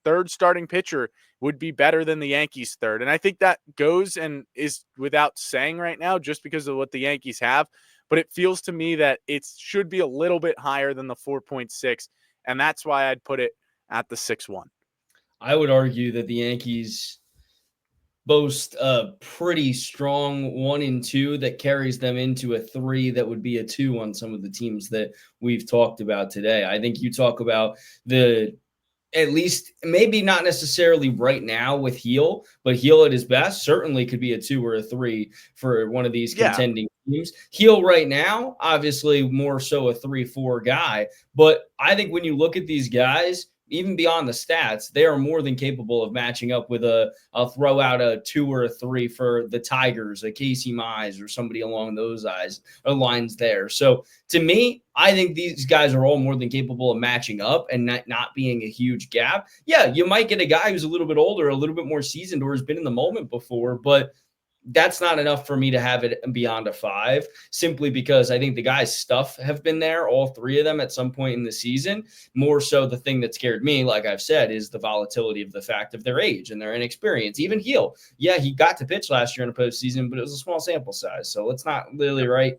third starting pitcher would be better than the Yankees' third. And I think that goes and is without saying right now, just because of what the Yankees have. But it feels to me that it should be a little bit higher than the 4.6. And that's why I'd put it at the 6-1. I would argue that the Yankees boast a pretty strong 1 and 2 that carries them into a 3 that would be a 2 on some of the teams that we've talked about today. I think you talk about at least maybe not necessarily right now with Heel, but Heel at his best certainly could be a 2 or a 3 for one of these contending teams. Heel right now, obviously more so a 3-4 guy, but I think when you look at these guys, even beyond the stats, they are more than capable of matching up with I'll throw out a 2 or a 3 for the Tigers, a Casey Mize or somebody along those lines there. So to me, I think these guys are all more than capable of matching up and not being a huge gap. Yeah, you might get a guy who's a little bit older, a little bit more seasoned, or has been in the moment before, but that's not enough for me to have it beyond a 5, simply because I think the guys' stuff have been there, all 3 of them at some point in the season. More so, the thing that scared me, like I've said, is the volatility of the fact of their age and their inexperience. Even Heel, yeah, he got to pitch last year in a postseason, but it was a small sample size. So let's not really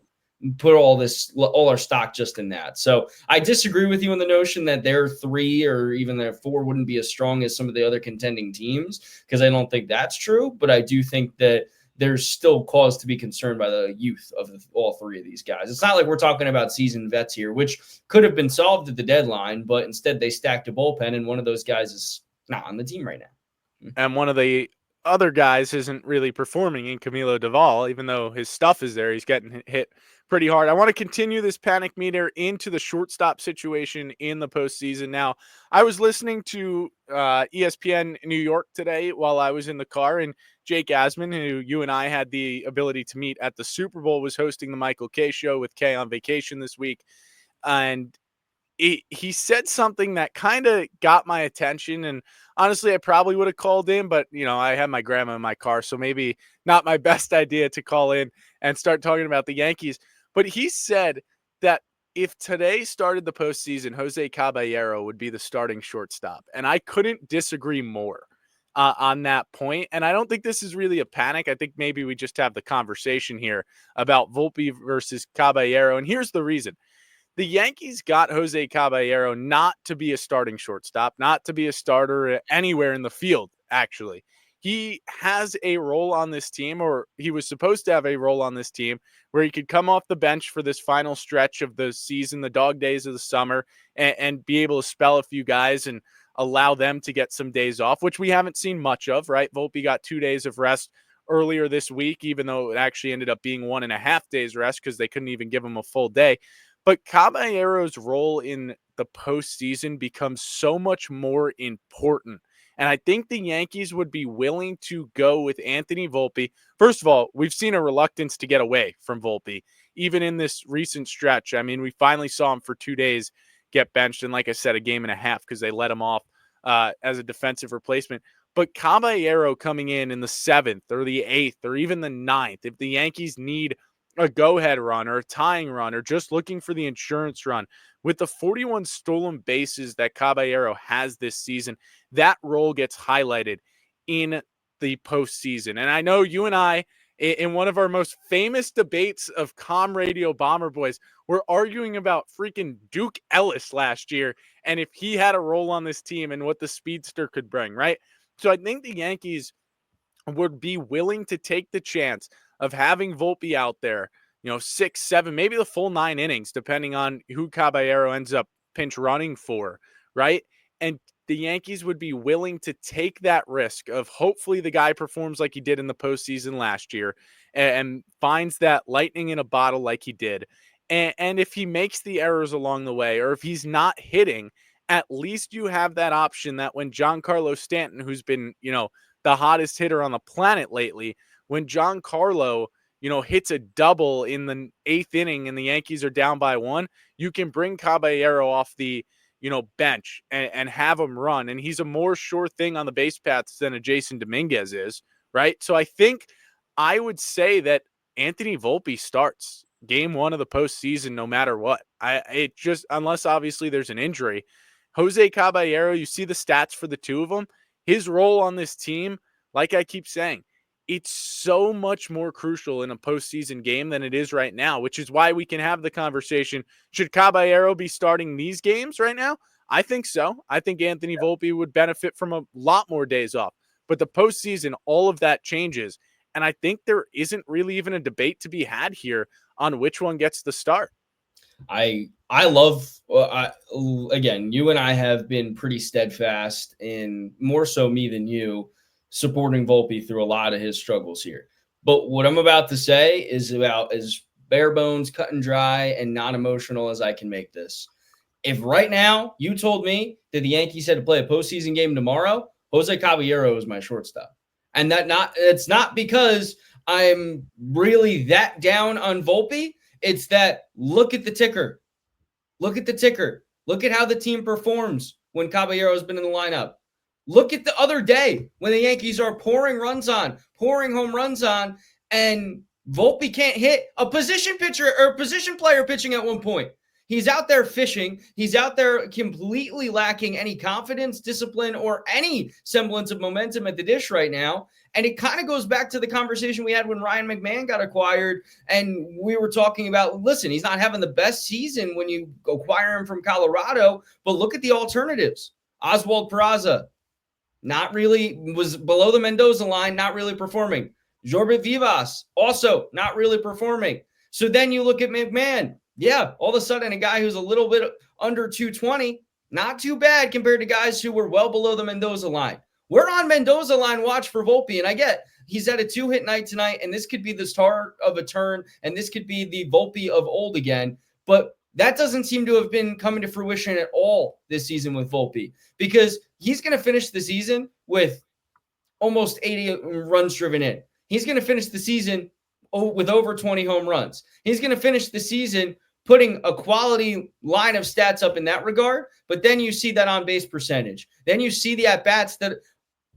put all our stock just in that. So I disagree with you on the notion that their 3 or even their 4 wouldn't be as strong as some of the other contending teams, because I don't think that's true. But I do think that there's still cause to be concerned by the youth of all 3 of these guys. It's not like we're talking about seasoned vets here, which could have been solved at the deadline, but instead they stacked a bullpen, and one of those guys is not on the team right now. And one of the other guys isn't really performing in Camilo Doval, even though his stuff is there. He's getting hit pretty hard. I want to continue this panic meter into the shortstop situation in the postseason. Now, I was listening to ESPN New York today while I was in the car, and Jake Asman, who you and I had the ability to meet at the Super Bowl, was hosting the Michael Kay show with Kay on vacation this week. And he said something that kind of got my attention, and honestly, I probably would have called in, but I had my grandma in my car, so maybe not my best idea to call in and start talking about the Yankees. But he said that if today started the postseason, Jose Caballero would be the starting shortstop, and I couldn't disagree more. on that point. And I don't think this is really a panic. I think maybe we just have the conversation here about Volpe versus Caballero. And here's the reason. The Yankees got Jose Caballero not to be a starting shortstop, not to be a starter anywhere in the field, actually. He has a role on this team, or he was supposed to have a role on this team, where he could come off the bench for this final stretch of the season, the dog days of the summer, and be able to spell a few guys and allow them to get some days off, which we haven't seen much of, right? Volpe got 2 days of rest earlier this week, even though it actually ended up being 1.5 days rest because they couldn't even give him a full day. But Caballero's role in the postseason becomes so much more important. And I think the Yankees would be willing to go with Anthony Volpe. First of all, we've seen a reluctance to get away from Volpe, even in this recent stretch. I mean, we finally saw him for 2 days get benched. And like I said, a game and a half because they let him off as a defensive replacement. But Caballero coming in the 7th or the 8th or even the 9th, if the Yankees need a go-ahead run or a tying run or just looking for the insurance run, with the 41 stolen bases that Caballero has this season, that role gets highlighted in the postseason. And I know you and I, in one of our most famous debates of Com Radio Bomber Boys, were arguing about freaking Duke Ellis last year and if he had a role on this team and what the speedster could bring, right? So I think the Yankees would be willing to take the chance of having Volpe out there, 6, 7, maybe the full 9 innings, depending on who Caballero ends up pinch running for, right? And the Yankees would be willing to take that risk of hopefully the guy performs like he did in the postseason last year and finds that lightning in a bottle like he did. And if he makes the errors along the way, or if he's not hitting, at least you have that option that when Giancarlo Stanton, who's been, the hottest hitter on the planet lately, when Giancarlo, hits a double in the 8th inning and the Yankees are down by 1, you can bring Caballero off the, bench and have him run. And he's a more sure thing on the base paths than a Jason Dominguez is, right? So I think I would say that Anthony Volpe starts game 1 of the postseason no matter what. It just, unless obviously there's an injury. Jose Caballero, you see the stats for the two of them. His role on this team, like I keep saying, it's so much more crucial in a postseason game than it is right now, which is why we can have the conversation. Should Caballero be starting these games right now? I think so. I think Anthony Volpe would benefit from a lot more days off. But the postseason, all of that changes. And I think there isn't really even a debate to be had here on which one gets the start. I love, again, you and I have been pretty steadfast, in more so me than you, supporting Volpe through a lot of his struggles here. But what I'm about to say is about as bare bones, cut and dry, and non-emotional as I can make this. If right now you told me that the Yankees had to play a postseason game tomorrow, Jose Caballero is my shortstop. And it's not because I'm really that down on Volpe. It's that look at the ticker. Look at the ticker. Look at how the team performs when Caballero has been in the lineup. Look at the other day when the Yankees are pouring home runs on, and Volpe can't hit a position pitcher or position player pitching at one point. He's out there fishing. He's out there completely lacking any confidence, discipline, or any semblance of momentum at the dish right now. And it kind of goes back to the conversation we had when Ryan McMahon got acquired. And we were talking about, listen, he's not having the best season when you acquire him from Colorado, but look at the alternatives. Oswald Peraza, not really, was below the Mendoza line, not really performing. Jorbit Vivas, also not really performing. So then you look at McMahon. Yeah, all of a sudden a guy who's a little bit under 220, not too bad compared to guys who were well below the Mendoza line. We're on Mendoza line watch for Volpe, and I get he's at a 2-hit night tonight, and this could be the start of a turn, and this could be the Volpe of old again. But that doesn't seem to have been coming to fruition at all this season with Volpe, because he's going to finish the season with almost 80 runs driven in. He's going to finish the season with over 20 home runs. He's going to finish the season putting a quality line of stats up in that regard, but then you see that on-base percentage. Then you see the at-bats that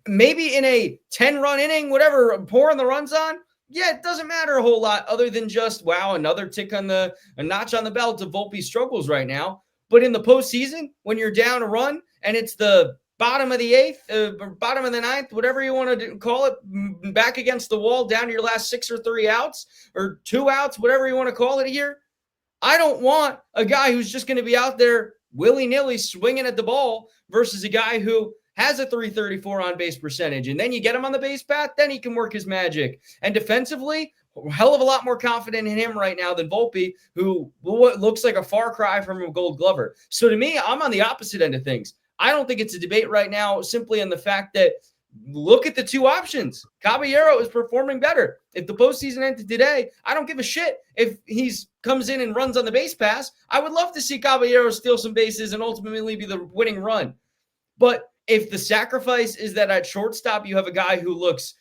maybe in a 10-run inning, whatever, pouring the runs on, yeah, it doesn't matter a whole lot other than just, wow, another a notch on the belt of Volpe's struggles right now. But in the postseason, when you're down a run and it's the bottom of the eighth, bottom of the ninth, whatever you want to call it, back against the wall, down to your last 6 or 3 outs or 2 outs, whatever you want to call it here. I don't want a guy who's just going to be out there willy-nilly swinging at the ball versus a guy who has a 334 on base percentage. And then you get him on the base path, then he can work his magic. And defensively, a hell of a lot more confident in him right now than Volpe, who looks like a far cry from a Gold Glover. So to me, I'm on the opposite end of things. I don't think it's a debate right now simply on the fact that look at the two options. Caballero is performing better. If the postseason ended today, I don't give a shit if he comes in and runs on the base pass. I would love to see Caballero steal some bases and ultimately be the winning run. But if the sacrifice is that at shortstop you have a guy who looks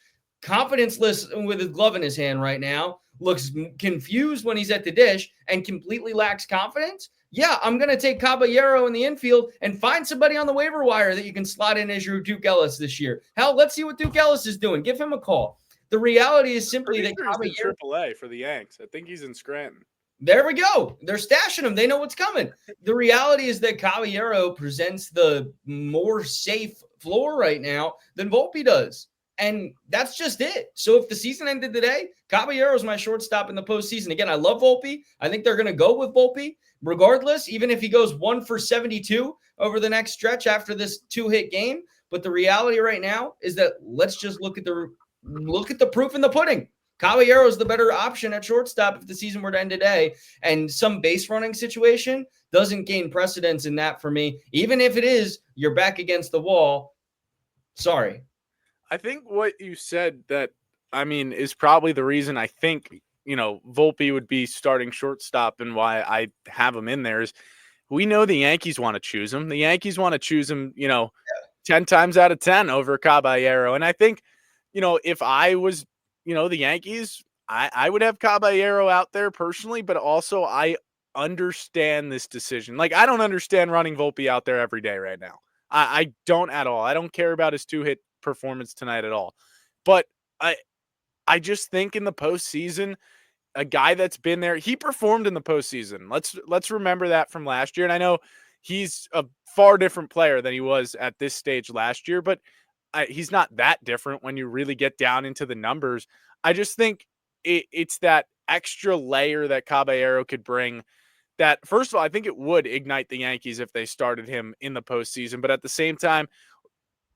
confidence-less with his glove in his hand right now, looks confused when he's at the dish, and completely lacks confidence, yeah, I'm going to take Caballero in the infield and find somebody on the waiver wire that you can slot in as your Duke Ellis this year. Hell, let's see what Duke Ellis is doing. Give him a call. The reality is simply that he's in AAA for the Yanks. I think he's in Scranton. There we go. They're stashing him. They know what's coming. The reality is that Caballero presents the more safe floor right now than Volpe does. And that's just it. So if the season ended today, Caballero is my shortstop in the postseason. Again, I love Volpe. I think they're going to go with Volpe regardless, even if he goes 1 for 72 over the next stretch after this 2-hit game. But the reality right now is that let's just look at the proof in the pudding. Caballero is the better option at shortstop if the season were to end today, and some base running situation doesn't gain precedence in that for me. Even if it is, you're back against the wall. Sorry. I think what you said is probably the reason I think, Volpe would be starting shortstop and why I have him in there is we know the Yankees want to choose him. The Yankees want to choose him, 10 times out of 10 over Caballero. And I think, if I was, the Yankees, I would have Caballero out there personally, but also I understand this decision. Like, I don't understand running Volpe out there every day right now. I don't at all. I don't care about his 2-hit performance tonight at all. But I just think in the postseason, a guy that's been there, he performed in the postseason. Let's remember that from last year. And I know he's a far different player than he was at this stage last year, but he's not that different when you really get down into the numbers. I just think it's that extra layer that Caballero could bring that, first of all, I think it would ignite the Yankees if they started him in the postseason. But at the same time,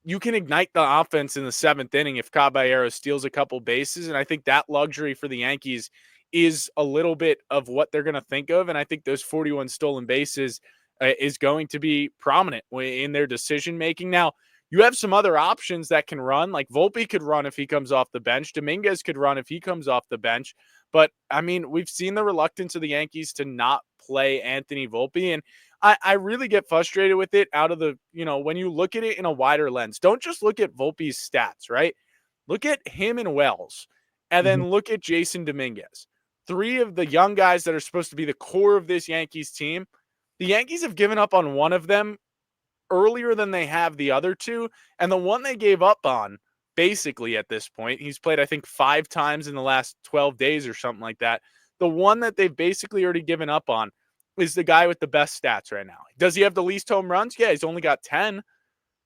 you can ignite the offense in the 7th inning if Caballero steals a couple bases. And I think that luxury for the Yankees is a little bit of what they're going to think of. And I think those 41 stolen bases is going to be prominent in their decision-making. Now, you have some other options that can run, like Volpe could run if he comes off the bench. Dominguez could run if he comes off the bench. But, we've seen the reluctance of the Yankees to not play Anthony Volpe. And I really get frustrated with it out of the, when you look at it in a wider lens. Don't just look at Volpe's stats, right? Look at him and Wells, and then look at Jason Dominguez. 3 of the young guys that are supposed to be the core of this Yankees team. The Yankees have given up on one of them earlier than they have the other 2. And the one they gave up on, basically at this point, he's played, I think, 5 times in the last 12 days or something like that. The one that they've basically already given up on is the guy with the best stats right now. Does he have the least home runs? Yeah, he's only got 10.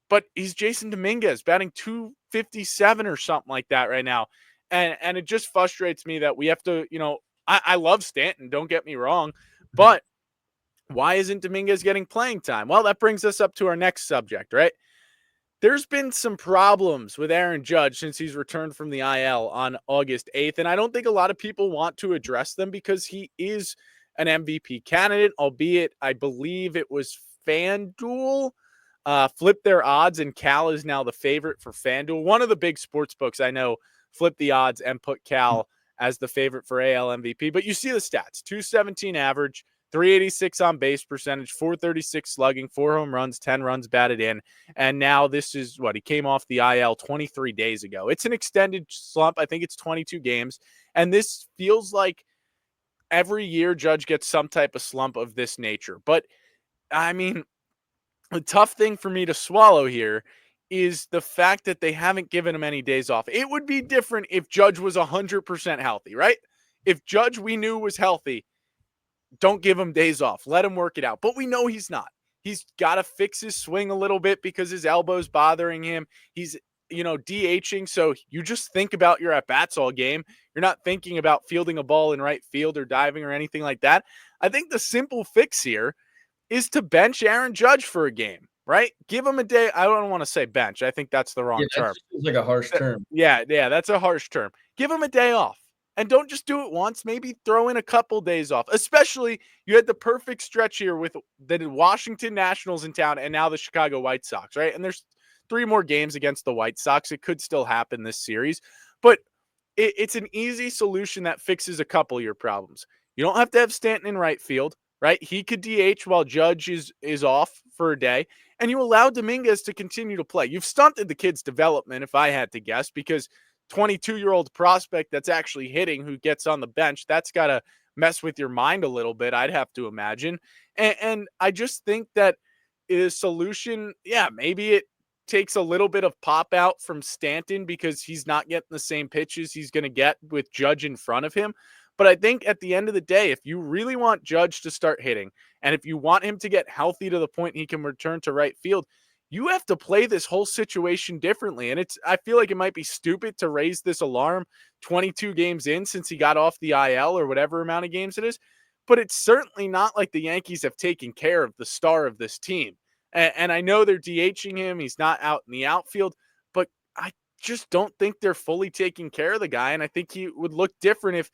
But he's Jason Dominguez, batting 257 or something like that right now. And it just frustrates me that we have to, I love Stanton, don't get me wrong, but why isn't Dominguez getting playing time? Well, that brings us up to our next subject, right? There's been some problems with Aaron Judge since he's returned from the IL on August 8th, and I don't think a lot of people want to address them because he is an MVP candidate, albeit I believe it was FanDuel flipped their odds, and Cal is now the favorite for FanDuel. One of the big sports books I know flipped the odds and put Cal as the favorite for AL MVP. But you see the stats: 217 average, 386 on base percentage, 436 slugging, 4 home runs, 10 runs batted in. And now this is he came off the IL 23 days ago. It's an extended slump. I think it's 22 games. And this feels like every year Judge gets some type of slump of this nature. But the tough thing for me to swallow here is the fact that they haven't given him any days off. It would be different if Judge was 100% healthy, right? If Judge we knew was healthy, don't give him days off. Let him work it out. But we know he's not. He's got to fix his swing a little bit because his elbow's bothering him. He's, DHing. So you just think about your at bats all game. You're not thinking about fielding a ball in right field or diving or anything like that. I think the simple fix here is to bench Aaron Judge for a game, right? Give him a day. I don't want to say bench. I think that's the Yeah, wrong that term. just feels like a harsh term. Yeah, that's a harsh term. Give him a day off. And don't just do it once, maybe throw in a couple days off. Especially you had the perfect stretch here with the Washington Nationals in town and now the Chicago White Sox, right? And there's 3 more games against the White Sox. It could still happen this series, but it's an easy solution that fixes a couple of your problems. You don't have to have Stanton in right field, right? He could DH while Judge is off for a day, and you allow Dominguez to continue to play. You've stunted the kid's development, if I had to guess, because 22-year-old prospect that's actually hitting who gets on the bench, that's got to mess with your mind a little bit, I'd have to imagine. And I just think that is solution, yeah, maybe it takes a little bit of pop out from Stanton because he's not getting the same pitches he's going to get with Judge in front of him. But I think at the end of the day, if you really want Judge to start hitting, and if you want him to get healthy to the point he can return to right field, you have to play this whole situation differently. And I feel like it might be stupid to raise this alarm 22 games in since he got off the IL or whatever amount of games it is. But it's certainly not like the Yankees have taken care of the star of this team. And I know they're DHing him. He's not out in the outfield, but I just don't think they're fully taking care of the guy. And I think he would look different if,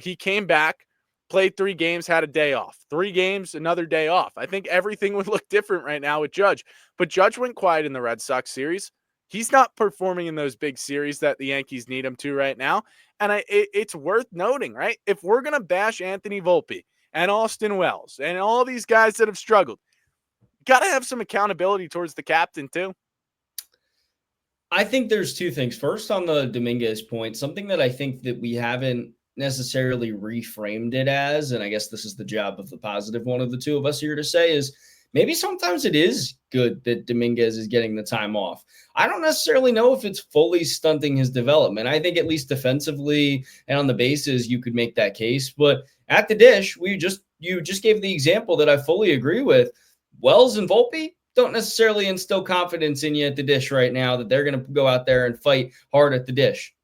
he came back, played 3 games, had a day off, 3 games, another day off. I think everything would look different right now with Judge. But Judge went quiet in the Red Sox series. He's not performing in those big series that the Yankees need him to right now. And it's worth noting, right? If we're going to bash Anthony Volpe and Austin Wells and all these guys that have struggled, got to have some accountability towards the captain too. I think there's 2 things. First, on the Dominguez point, something that I think that we haven't necessarily reframed it as, and I guess this is the job of the positive one of the 2 of us here to say, is maybe sometimes it is good that Dominguez is getting the time off. I don't necessarily know if it's fully stunting his development. I think at least defensively and on the bases, you could make that case. But at the dish, you just gave the example that I fully agree with. Wells and Volpe don't necessarily instill confidence in you at the dish right now that they're going to go out there and fight hard at the dish.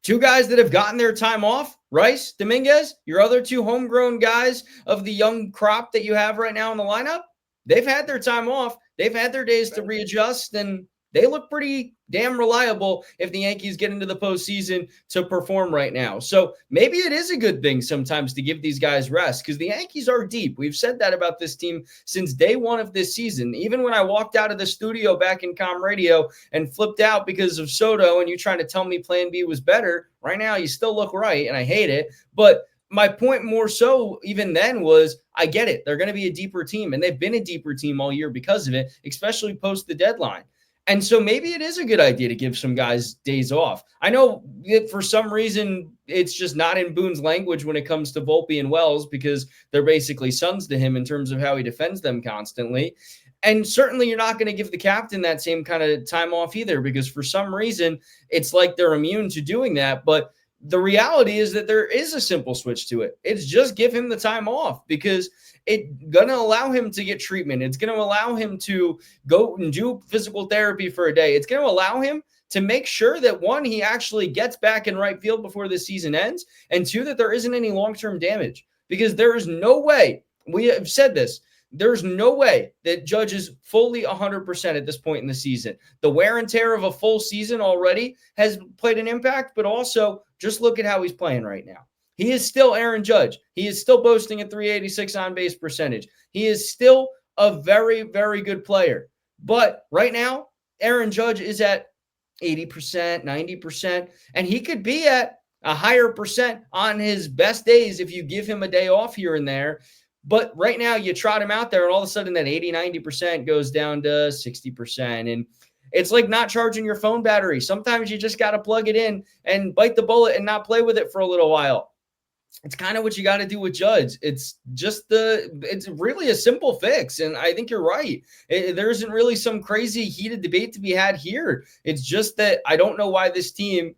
2 guys that have gotten their time off, Rice, Dominguez, your other 2 homegrown guys of the young crop that you have right now in the lineup, they've had their time off. They've had their days to readjust, and they look pretty damn reliable if the Yankees get into the postseason to perform right now. So maybe it is a good thing sometimes to give these guys rest because the Yankees are deep. We've said that about this team since day 1 of this season. Even when I walked out of the studio back in Com Radio and flipped out because of Soto and you trying to tell me Plan B was better, right now you still look right, and I hate it. But my point more so even then was I get it. They're going to be a deeper team, and they've been a deeper team all year because of it, especially post the deadline. And so maybe it is a good idea to give some guys days off. I know that for some reason it's just not in Boone's language when it comes to Volpe and Wells because they're basically sons to him in terms of how he defends them constantly. And certainly you're not going to give the captain that same kind of time off either because for some reason it's like they're immune to doing that. But the reality is that there is a simple switch to it. It's just give him the time off because it's going to allow him to get treatment. It's going to allow him to go and do physical therapy for a day. It's going to allow him to make sure that 1, he actually gets back in right field before the season ends, and 2, that there isn't any long-term damage because there is no way, we have said this, there's no way that Judge is fully 100% at this point in the season. The wear and tear of a full season already has played an impact, but also just look at how he's playing right now. He is still Aaron Judge. He is still boasting a .386 on-base percentage. He is still a very, very good player. But right now, Aaron Judge is at 80%, 90%, and he could be at a higher percent on his best days if you give him a day off here and there. But right now, you trot him out there, and all of a sudden that 80, 90% goes down to 60%. And it's like not charging your phone battery. Sometimes you just got to plug it in and bite the bullet and not play with it for a little while. It's kind of what you got to do with Judge. It's really a simple fix. And I think you're right. There isn't really some crazy heated debate to be had here. It's just that I don't know why this team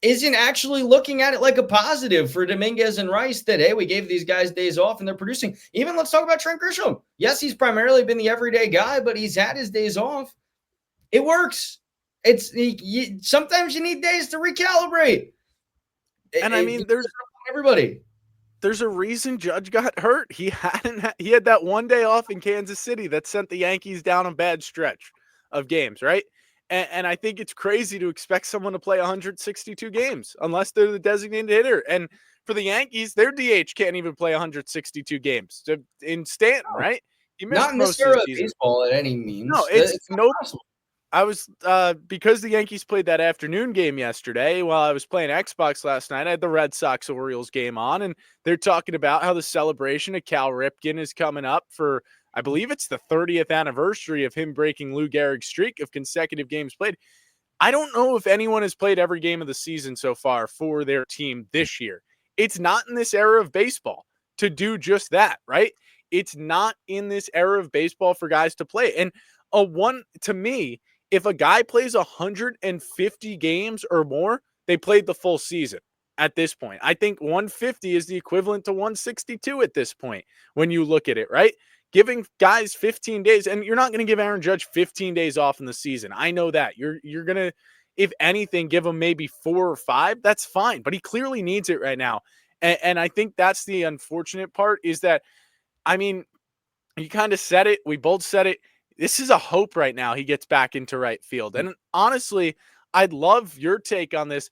isn't actually looking at it like a positive for Dominguez and Rice that, hey, we gave these guys days off and they're producing. Even let's talk about Trent Grisham. Yes, he's primarily been the everyday guy, but he's had his days off. It works. Sometimes you need days to recalibrate. And I mean, there's everybody. There's a reason Judge got hurt. He had that one day off in Kansas City that sent the Yankees down a bad stretch of games, right? And I think it's crazy to expect someone to play 162 games unless they're the designated hitter. And for the Yankees, their DH can't even play 162 games in Stanton, right? He missed not in this era of baseball at any means. No, it's no possible. I was because the Yankees played that afternoon game yesterday while I was playing Xbox last night. I had the Red Sox Orioles game on, and they're talking about how the celebration of Cal Ripken is coming up for, I believe it's the 30th anniversary of him breaking Lou Gehrig's streak of consecutive games played. I don't know if anyone has played every game of the season so far for their team this year. It's not in this era of baseball to do just that, right? It's not in this era of baseball for guys to play. And to me, if a guy plays 150 games or more, they played the full season at this point. I think 150 is the equivalent to 162 at this point when you look at it, right? Giving guys 15 days, and you're not going to give Aaron Judge 15 days off in the season. I know that. You're going to, if anything, give him maybe 4 or 5. That's fine, but he clearly needs it right now. And I think that's the unfortunate part is that, I mean, you kind of said it. We both said it. This is a hope right now he gets back into right field. And honestly, I'd love your take on this.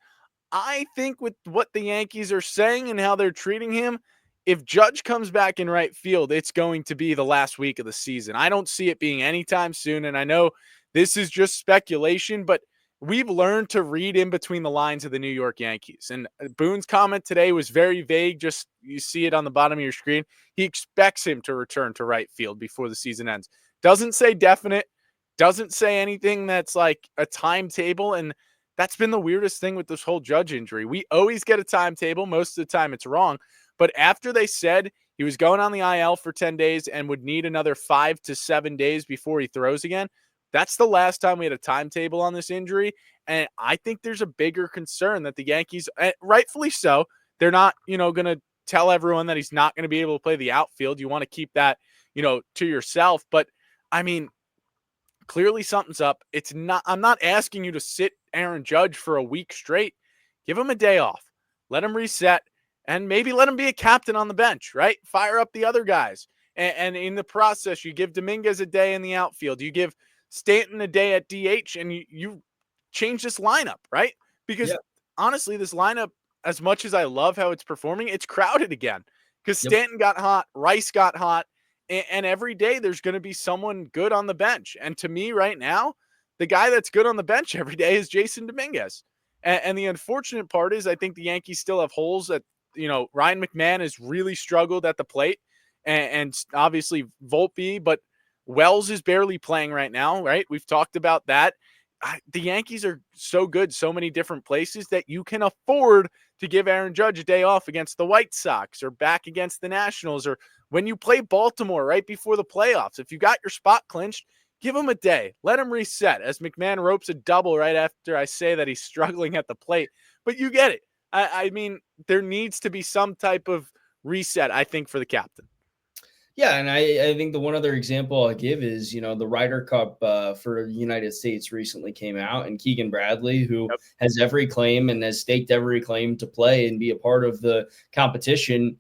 I think with what the Yankees are saying and how they're treating him, if Judge comes back in right field, it's going to be the last week of the season. I don't see it being anytime soon. And I know this is just speculation, but we've learned to read in between the lines of the New York Yankees. And Boone's comment today was very vague. Just you see it on the bottom of your screen. He expects him to return to right field before the season ends. Doesn't say definite, doesn't say anything that's like a timetable. And that's been the weirdest thing with this whole Judge injury. We always get a timetable. Most of the time it's wrong. But after they said he was going on the IL for 10 days and would need another 5 to 7 days before he throws again, that's the last time we had a timetable on this injury. And I think there's a bigger concern that the Yankees, rightfully so, they're not, going to tell everyone that he's not going to be able to play the outfield. You want to keep that, to yourself. But I mean, clearly something's up. I'm not asking you to sit Aaron Judge for a week straight. Give him a day off. Let him reset and maybe let him be a captain on the bench, right? Fire up the other guys. And in the process, you give Dominguez a day in the outfield. You give Stanton a day at DH and you change this lineup, right? Because honestly, this lineup, as much as I love how it's performing, it's crowded again because Stanton got hot, Rice got hot. And every day there's going to be someone good on the bench. And to me right now, the guy that's good on the bench every day is Jason Dominguez. And the unfortunate part is I think the Yankees still have holes that, Ryan McMahon has really struggled at the plate and obviously Volpe, but Wells is barely playing right now, right? We've talked about that. The Yankees are so good, so many different places that you can afford to give Aaron Judge a day off against the White Sox or back against the Nationals or when you play Baltimore right before the playoffs. If you got your spot clinched, give him a day. Let him reset as McMahon ropes a double right after I say that he's struggling at the plate. But you get it. I mean, there needs to be some type of reset, I think, for the captain. Yeah, and I think the one other example I'll give is, the Ryder Cup for the United States recently came out, and Keegan Bradley, who has every claim and has staked every claim to play and be a part of the competition,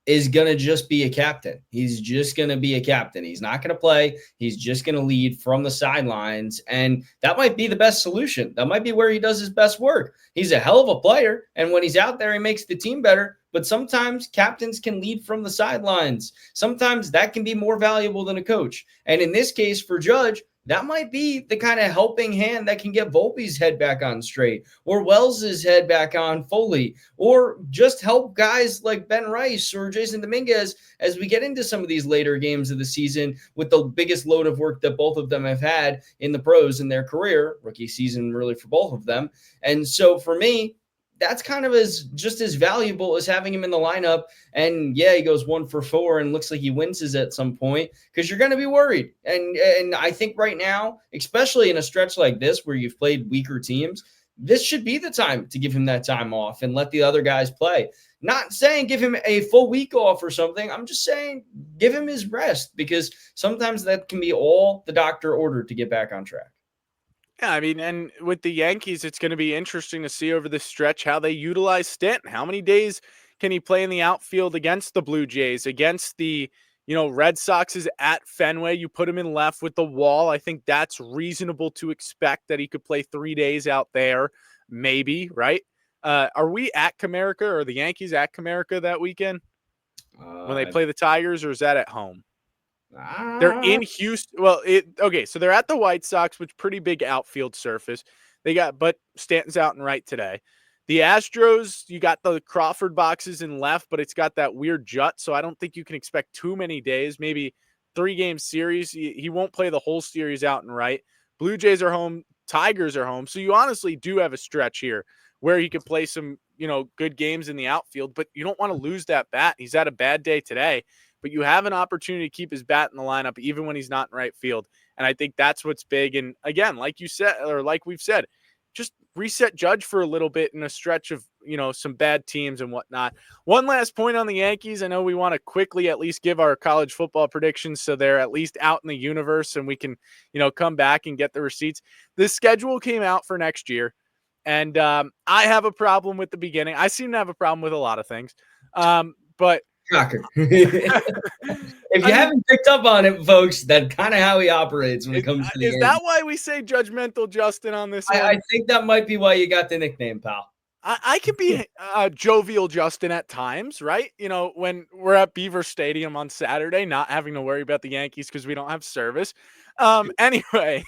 is going to just be a captain. He's just going to be a captain. He's not going to play. He's just going to lead from the sidelines. And that might be the best solution. That might be where he does his best work. He's a hell of a player. And when he's out there, he makes the team better. But sometimes captains can lead from the sidelines. Sometimes that can be more valuable than a coach. And in this case for Judge, that might be the kind of helping hand that can get Volpe's head back on straight or Wells's head back on fully, or just help guys like Ben Rice or Jason Dominguez as we get into some of these later games of the season with the biggest load of work that both of them have had in the pros in their career, rookie season really for both of them. And so for me, that's kind of just as valuable as having him in the lineup. And yeah, he goes 1 for 4 and looks like he wins at some point because you're going to be worried. And I think right now, especially in a stretch like this where you've played weaker teams, this should be the time to give him that time off and let the other guys play. Not saying give him a full week off or something. I'm just saying give him his rest, because sometimes that can be all the doctor ordered to get back on track. Yeah, I mean, and with the Yankees, it's going to be interesting to see over this stretch how they utilize Stanton. How many days can he play in the outfield against the Blue Jays, against the, Red Sox is at Fenway. You put him in left with the wall. I think that's reasonable to expect that he could play 3 days out there, maybe, right? Are we at Comerica, or are the Yankees at Comerica that weekend when they play the Tigers, or is that at home? They're in Houston. Well, so they're at the White Sox, which pretty big outfield surface. But Stanton's out and right today. The Astros, you got the Crawford boxes in left, but it's got that weird jut, so I don't think you can expect too many days. Maybe 3-game series. He won't play the whole series out and right. Blue Jays are home. Tigers are home. So you honestly do have a stretch here where he could play some, good games in the outfield, but you don't want to lose that bat. He's had a bad day today, but you have an opportunity to keep his bat in the lineup even when he's not in right field. And I think that's what's big. And again, like you said, or like we've said, just reset Judge for a little bit in a stretch of, some bad teams and whatnot. One last point on the Yankees. I know we want to quickly at least give our college football predictions so they're at least out in the universe and we can, come back and get the receipts. The schedule came out for next year, and I have a problem with the beginning. I seem to have a problem with a lot of things, but shocker. If you haven't picked up on it, folks, that's kind of how he operates when it comes to the Is that why we say judgmental Justin on this one? I think that might be why you got the nickname, pal. I could be jovial Justin at times, right? When we're at Beaver Stadium on Saturday, not having to worry about the Yankees because we don't have service. Anyway,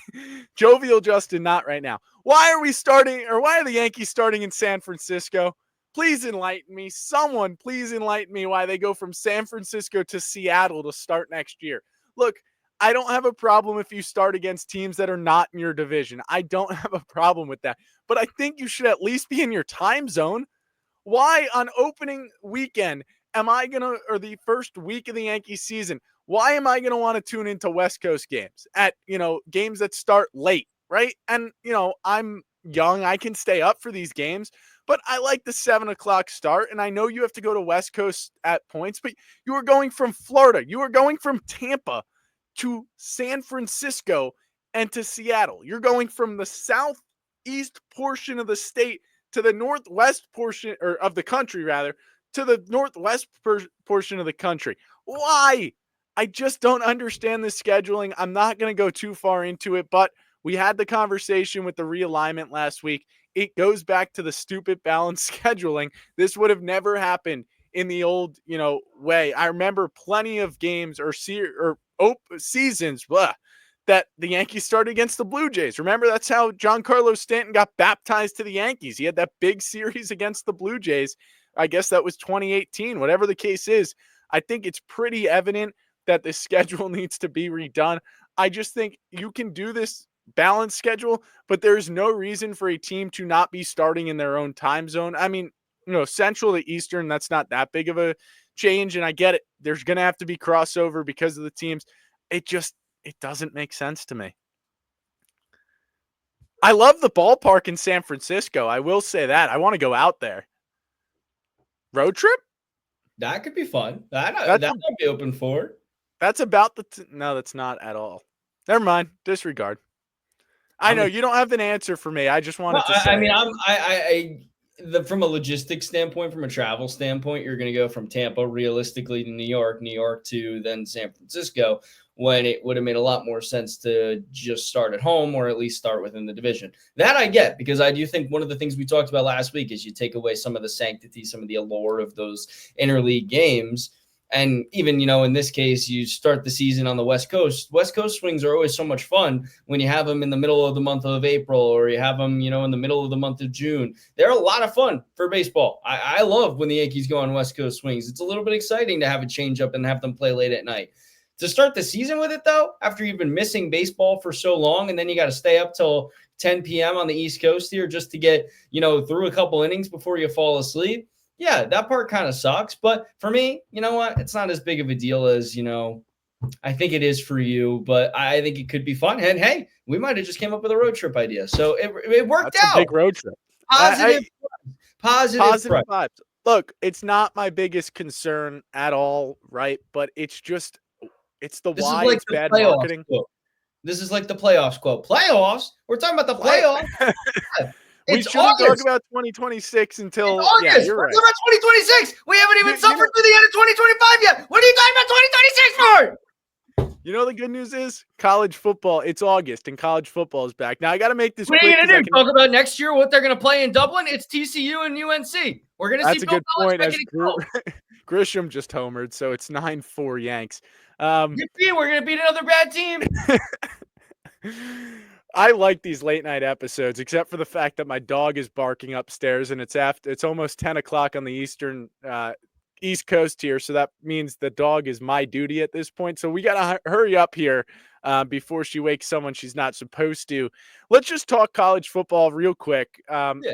jovial Justin, not right now. Why are the Yankees starting in San Francisco? Please enlighten me. Someone, please enlighten me why they go from San Francisco to Seattle to start next year. Look, I don't have a problem if you start against teams that are not in your division. I don't have a problem with that. But I think you should at least be in your time zone. Why on opening weekend or the first week of the Yankee season, why am I going to want to tune into West Coast games at, games that start late, right? And, I'm young. I can stay up for these games. But I like the 7:00 start, and I know you have to go to West Coast at points, but you are going from Florida. You are going from Tampa to San Francisco and to Seattle. You're going from the southeast portion of the state to the northwest portion, or of the country rather, to the northwest portion of the country. Why? I just don't understand the scheduling. I'm not going to go too far into it, but we had the conversation with the realignment last week. It goes back to the stupid balanced scheduling. This would have never happened in the old, way. I remember plenty of games or seasons that the Yankees started against the Blue Jays. Remember, that's how Giancarlo Stanton got baptized to the Yankees. He had that big series against the Blue Jays. I guess that was 2018. Whatever the case is, I think it's pretty evident that the schedule needs to be redone. I just think you can do this balanced schedule, but there's no reason for a team to not be starting in their own time zone. I mean, Central to Eastern, that's not that big of a change. And I get it. There's going to have to be crossover because of the teams. It doesn't make sense to me. I love the ballpark in San Francisco. I will say that. I want to go out there. Road trip? That could be fun. That I'd be open for. That's about no, that's not at all. Never mind. Disregard. I know you don't have an answer for me. I just wanted to say. I mean, from a logistics standpoint, from a travel standpoint, you're going to go from Tampa realistically to New York to then San Francisco, when it would have made a lot more sense to just start at home or at least start within the division. That I get, because I do think one of the things we talked about last week is you take away some of the sanctity, some of the allure of those interleague games. And even, in this case, you start the season on the West Coast. West Coast swings are always so much fun when you have them in the middle of the month of April, or you have them, in the middle of the month of June. They're a lot of fun for baseball. I love when the Yankees go on West Coast swings. It's a little bit exciting to have a change up and have them play late at night. To start the season with it, though, after you've been missing baseball for so long, and then you got to stay up till 10 p.m. on the East Coast here just to get, through a couple innings before you fall asleep. Yeah, that part kind of sucks. But for me, you know what? It's not as big of a deal as, I think it is for you, but I think it could be fun. And hey, we might have just came up with a road trip idea. So it worked That's a out. big road trip. Positive, positive, Positive vibes. Look, it's not my biggest concern at all, right? But it's the This is why like it's the bad playoffs marketing. quote. This is like the playoffs quote. Playoffs? We're talking about the playoffs. We It's shouldn't talk August. about 2026 It's until August. you're We're right. talking about 2026. We haven't even suffered through the end of 2025 yet. What are you talking about 2026 for? You know the good news is college football. It's August and college football is back. Now I got to make this What are quick you because going to do? Talk about next year, what they're going to play in Dublin? It's TCU and UNC. We're going to see that's a Bill good point. Belichick As getting killed. Grisham just homered, so it's 9-4 Yanks. Yippee, we're going to beat another bad team. I like these late night episodes, except for the fact that my dog is barking upstairs, and it's almost 10 o'clock on the East Coast here, so that means the dog is my duty at this point. So we gotta hurry up here before she wakes someone she's not supposed to. Let's just talk college football real quick.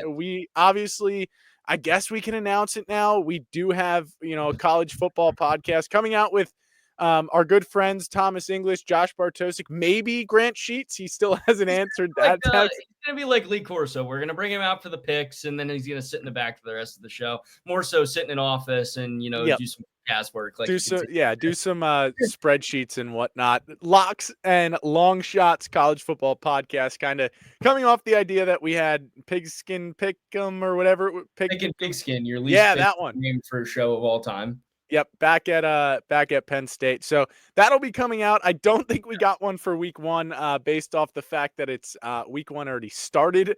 We obviously, I guess we can announce it now. We do have a college football podcast coming out with our good friends Thomas English, Josh Bartosik, maybe Grant Sheets. He still hasn't answered that text. He's going to be like Lee Corso. We're going to bring him out for the picks, and then he's going to sit in the back for the rest of the show. More so sitting in office and, do some cast work. Do some spreadsheets and whatnot. Locks and long shots college football podcast, kind of coming off the idea that we had Pigskin Pick'em or whatever. Pigskin, your least that one name for a show of all time. Yep, back at Penn State. So that'll be coming out. I don't think we got one for week one, based off the fact that it's week one already started.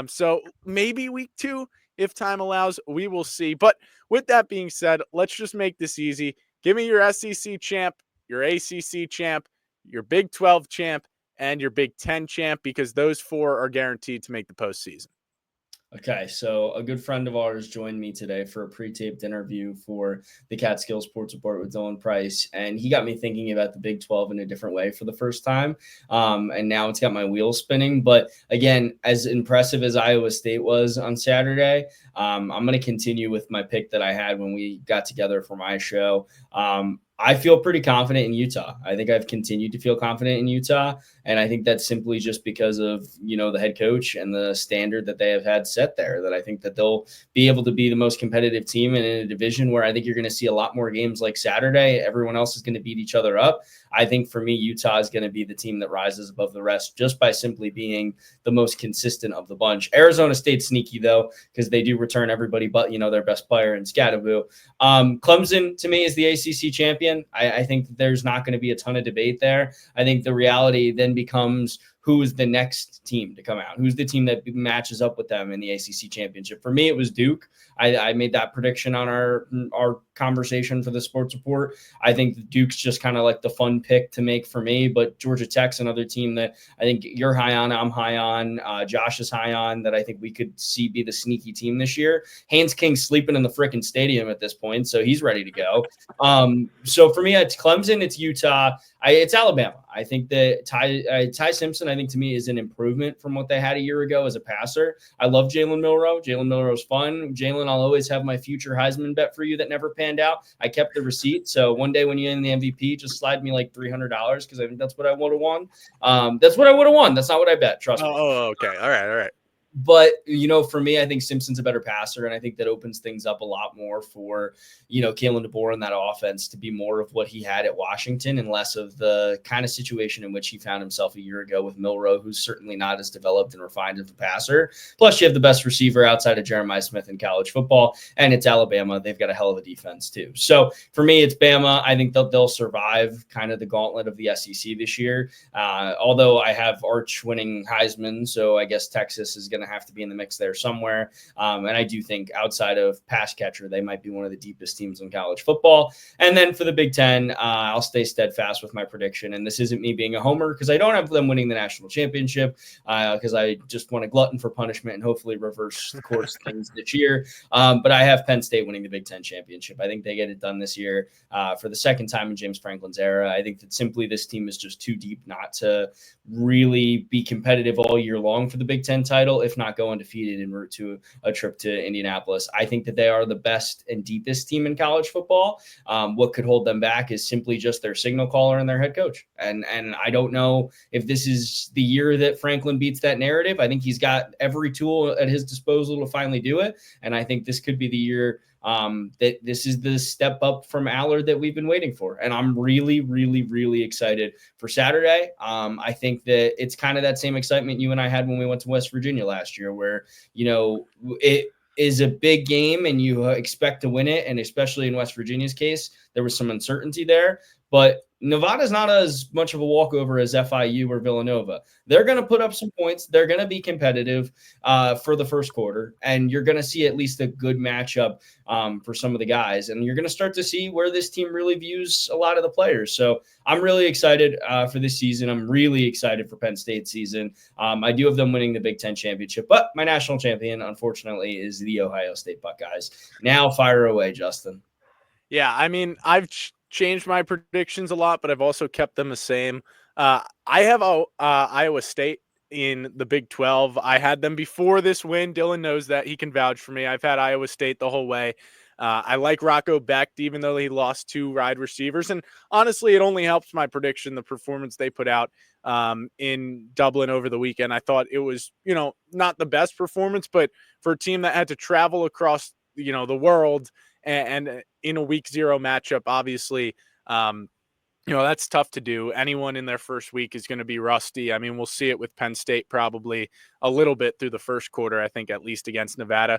So maybe week two, if time allows, we will see. But with that being said, let's just make this easy. Give me your SEC champ, your ACC champ, your Big 12 champ, and your Big 10 champ, because those four are guaranteed to make the postseason. Okay, so a good friend of ours joined me today for a pre-taped interview for the Catskill Sports Report with Dylan Price, and he got me thinking about the Big 12 in a different way for the first time, and now it's got my wheels spinning. But again, as impressive as Iowa State was on Saturday, I'm going to continue with my pick that I had when we got together for my show. I feel pretty confident in Utah. I think I've continued to feel confident in Utah. And I think that's simply just because of, the head coach and the standard that they have had set there, that I think that they'll be able to be the most competitive team in a division where I think you're going to see a lot more games like Saturday. Everyone else is going to beat each other up. I think for me, Utah is going to be the team that rises above the rest just by simply being the most consistent of the bunch. Arizona State's sneaky, though, because they do return everybody but, their best player in Scadaboo. Clemson, to me, is the ACC champion. I think that there's not going to be a ton of debate there. I think the reality then becomes who is the next team to come out? Who's the team that matches up with them in the ACC championship? For me, it was Duke. I made that prediction on our conversation for the Sports Report. I think Duke's just kind of like the fun pick to make for me, but Georgia Tech's another team that I think you're high on, I'm high on, Josh is high on, that I think we could see be the sneaky team this year. Haynes King's sleeping in the frickin' stadium at this point, so he's ready to go. So for me, it's Clemson, it's Utah, it's Alabama. I think that Ty Simpson, I think to me, is an improvement from what they had a year ago as a passer. I love Jalen Milroe. Jalen Milroe's fun. Jalen, I'll always have my future Heisman bet for you that never panned out. I kept the receipt. So one day when you win the MVP, just slide me like $300 because I think that's what I would have won. That's what I would have won. That's not what I bet. Trust me. Oh, okay. All right. But, for me, I think Simpson's a better passer, and I think that opens things up a lot more for, Kalen DeBoer and that offense to be more of what he had at Washington and less of the kind of situation in which he found himself a year ago with Milroe, who's certainly not as developed and refined of a passer. Plus, you have the best receiver outside of Jeremiah Smith in college football, and it's Alabama. They've got a hell of a defense, too. So, for me, it's Bama. I think they'll survive kind of the gauntlet of the SEC this year, although I have Arch winning Heisman, so I guess Texas is going to have to be in the mix there somewhere. And I do think outside of pass catcher, they might be one of the deepest teams in college football. And then for the Big Ten, I'll stay steadfast with my prediction. And this isn't me being a homer because I don't have them winning the national championship because I just want to glutton for punishment and hopefully reverse the course of things this year. But I have Penn State winning the Big Ten championship. I think they get it done this year for the second time in James Franklin's era. I think that simply this team is just too deep not to really be competitive all year long for the Big Ten title, if not go undefeated en route to a trip to Indianapolis. I think that they are the best and deepest team in college football. What could hold them back is simply just their signal caller and their head coach. And I don't know if this is the year that Franklin beats that narrative. I think he's got every tool at his disposal to finally do it. And I think this could be the year that this is the step up from Allard that we've been waiting for. And I'm really, really, really excited for Saturday. I think that it's kind of that same excitement you and I had when we went to West Virginia last year, where, it is a big game and you expect to win it. And especially in West Virginia's case, there was some uncertainty there, but Nevada's not as much of a walkover as FIU or Villanova. They're going to put up some points. They're going to be competitive for the first quarter, and you're going to see at least a good matchup for some of the guys, and you're going to start to see where this team really views a lot of the players. So I'm really excited for this season. I'm really excited for Penn State's season. I do have them winning the Big Ten championship, but my national champion, unfortunately, is the Ohio State Buckeyes. Now fire away, Justin. Yeah, I mean, I've changed my predictions a lot, but I've also kept them the same. I have Iowa State in the Big 12. I had them before this win. Dylan knows that. He can vouch for me. I've had Iowa State the whole way. I like Rocco Becht, even though he lost 2 wide receivers. And honestly, it only helps my prediction, the performance they put out in Dublin over the weekend. I thought it was, not the best performance, but for a team that had to travel across, the world and in a week 0 matchup, obviously, that's tough to do. Anyone in their first week is going to be rusty. I mean, we'll see it with Penn State probably a little bit through the first quarter, I think, at least against Nevada.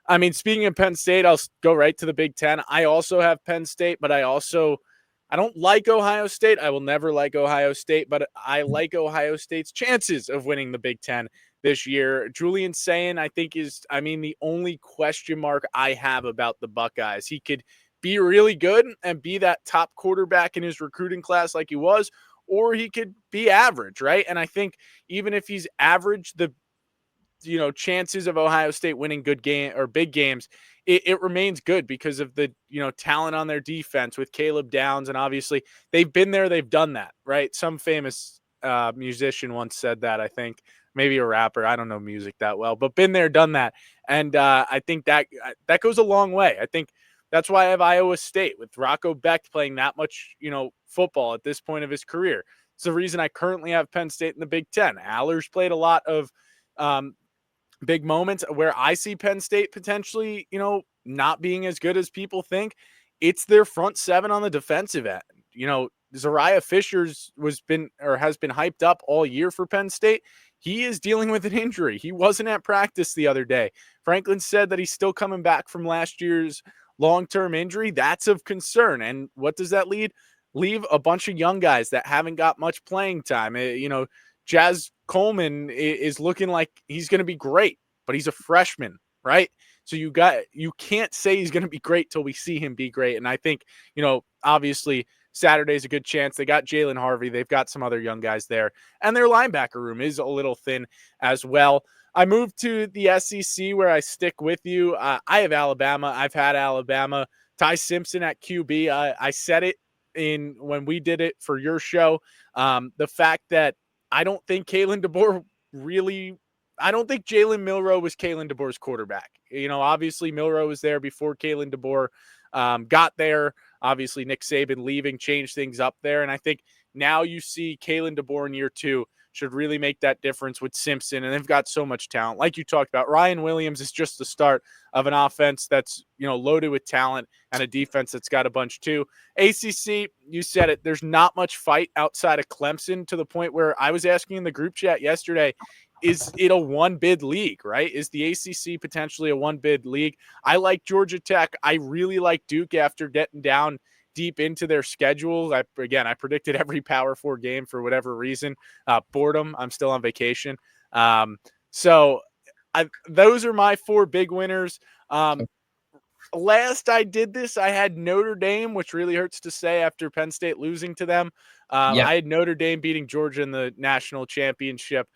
I mean, speaking of Penn State, I'll go right to the Big Ten. I also have Penn State, but I don't like Ohio State. I will never like Ohio State, but I like Ohio State's chances of winning the Big Ten this year. Julian Sayin, I think, is the only question mark I have about the Buckeyes. He could be really good and be that top quarterback in his recruiting class like he was, or he could be average, right? And I think even if he's average, the chances of Ohio State winning good game or big games, it remains good because of the, talent on their defense with Caleb Downs. And obviously they've been there, they've done that, right? Some famous musician once said that, I think, maybe a rapper. I don't know music that well, but been there, done that. And I think that goes a long way. I think that's why I have Iowa State with Rocco Becht playing that much, football at this point of his career. It's the reason I currently have Penn State in the Big Ten. Aller's played a lot of big moments where I see Penn State potentially, not being as good as people think. It's their front 7 on the defensive end. Zariah Fisher's has been hyped up all year for Penn State. He is dealing with an injury. He wasn't at practice the other day. Franklin said that he's still coming back from last year's long-term injury. That's of concern. And what does that leave a bunch of young guys that haven't got much playing time. Jazz Coleman is looking like he's going to be great, but he's a freshman, right? So you can't say he's going to be great till we see him be great. And I think, obviously Saturday's a good chance. They got Jalen Harvey. They've got some other young guys there, and their linebacker room is a little thin as well. I moved to the SEC where I stick with you. I have Alabama. I've had Alabama. Ty Simpson at QB. I said it when we did it for your show. The fact that I don't think Jalen Milroe was Kalen DeBoer's quarterback. Obviously Milroe was there before Kalen DeBoer got there. Obviously Nick Saban leaving changed things up there. And I think now you see Kalen DeBoer in year 2 should really make that difference with Simpson. And they've got so much talent. Like you talked about, Ryan Williams is just the start of an offense that's, loaded with talent and a defense that's got a bunch too. ACC, you said it, there's not much fight outside of Clemson, to the point where I was asking in the group chat yesterday, is it a 1-bid league, right? Is the ACC potentially a 1-bid league? I like Georgia Tech. I really like Duke after getting down deep into their schedule. I predicted every Power 4 game for whatever reason. Boredom. I'm still on vacation. So those are my 4 big winners. Last I did this, I had Notre Dame, which really hurts to say after Penn State losing to them. I had Notre Dame beating Georgia in the national championship.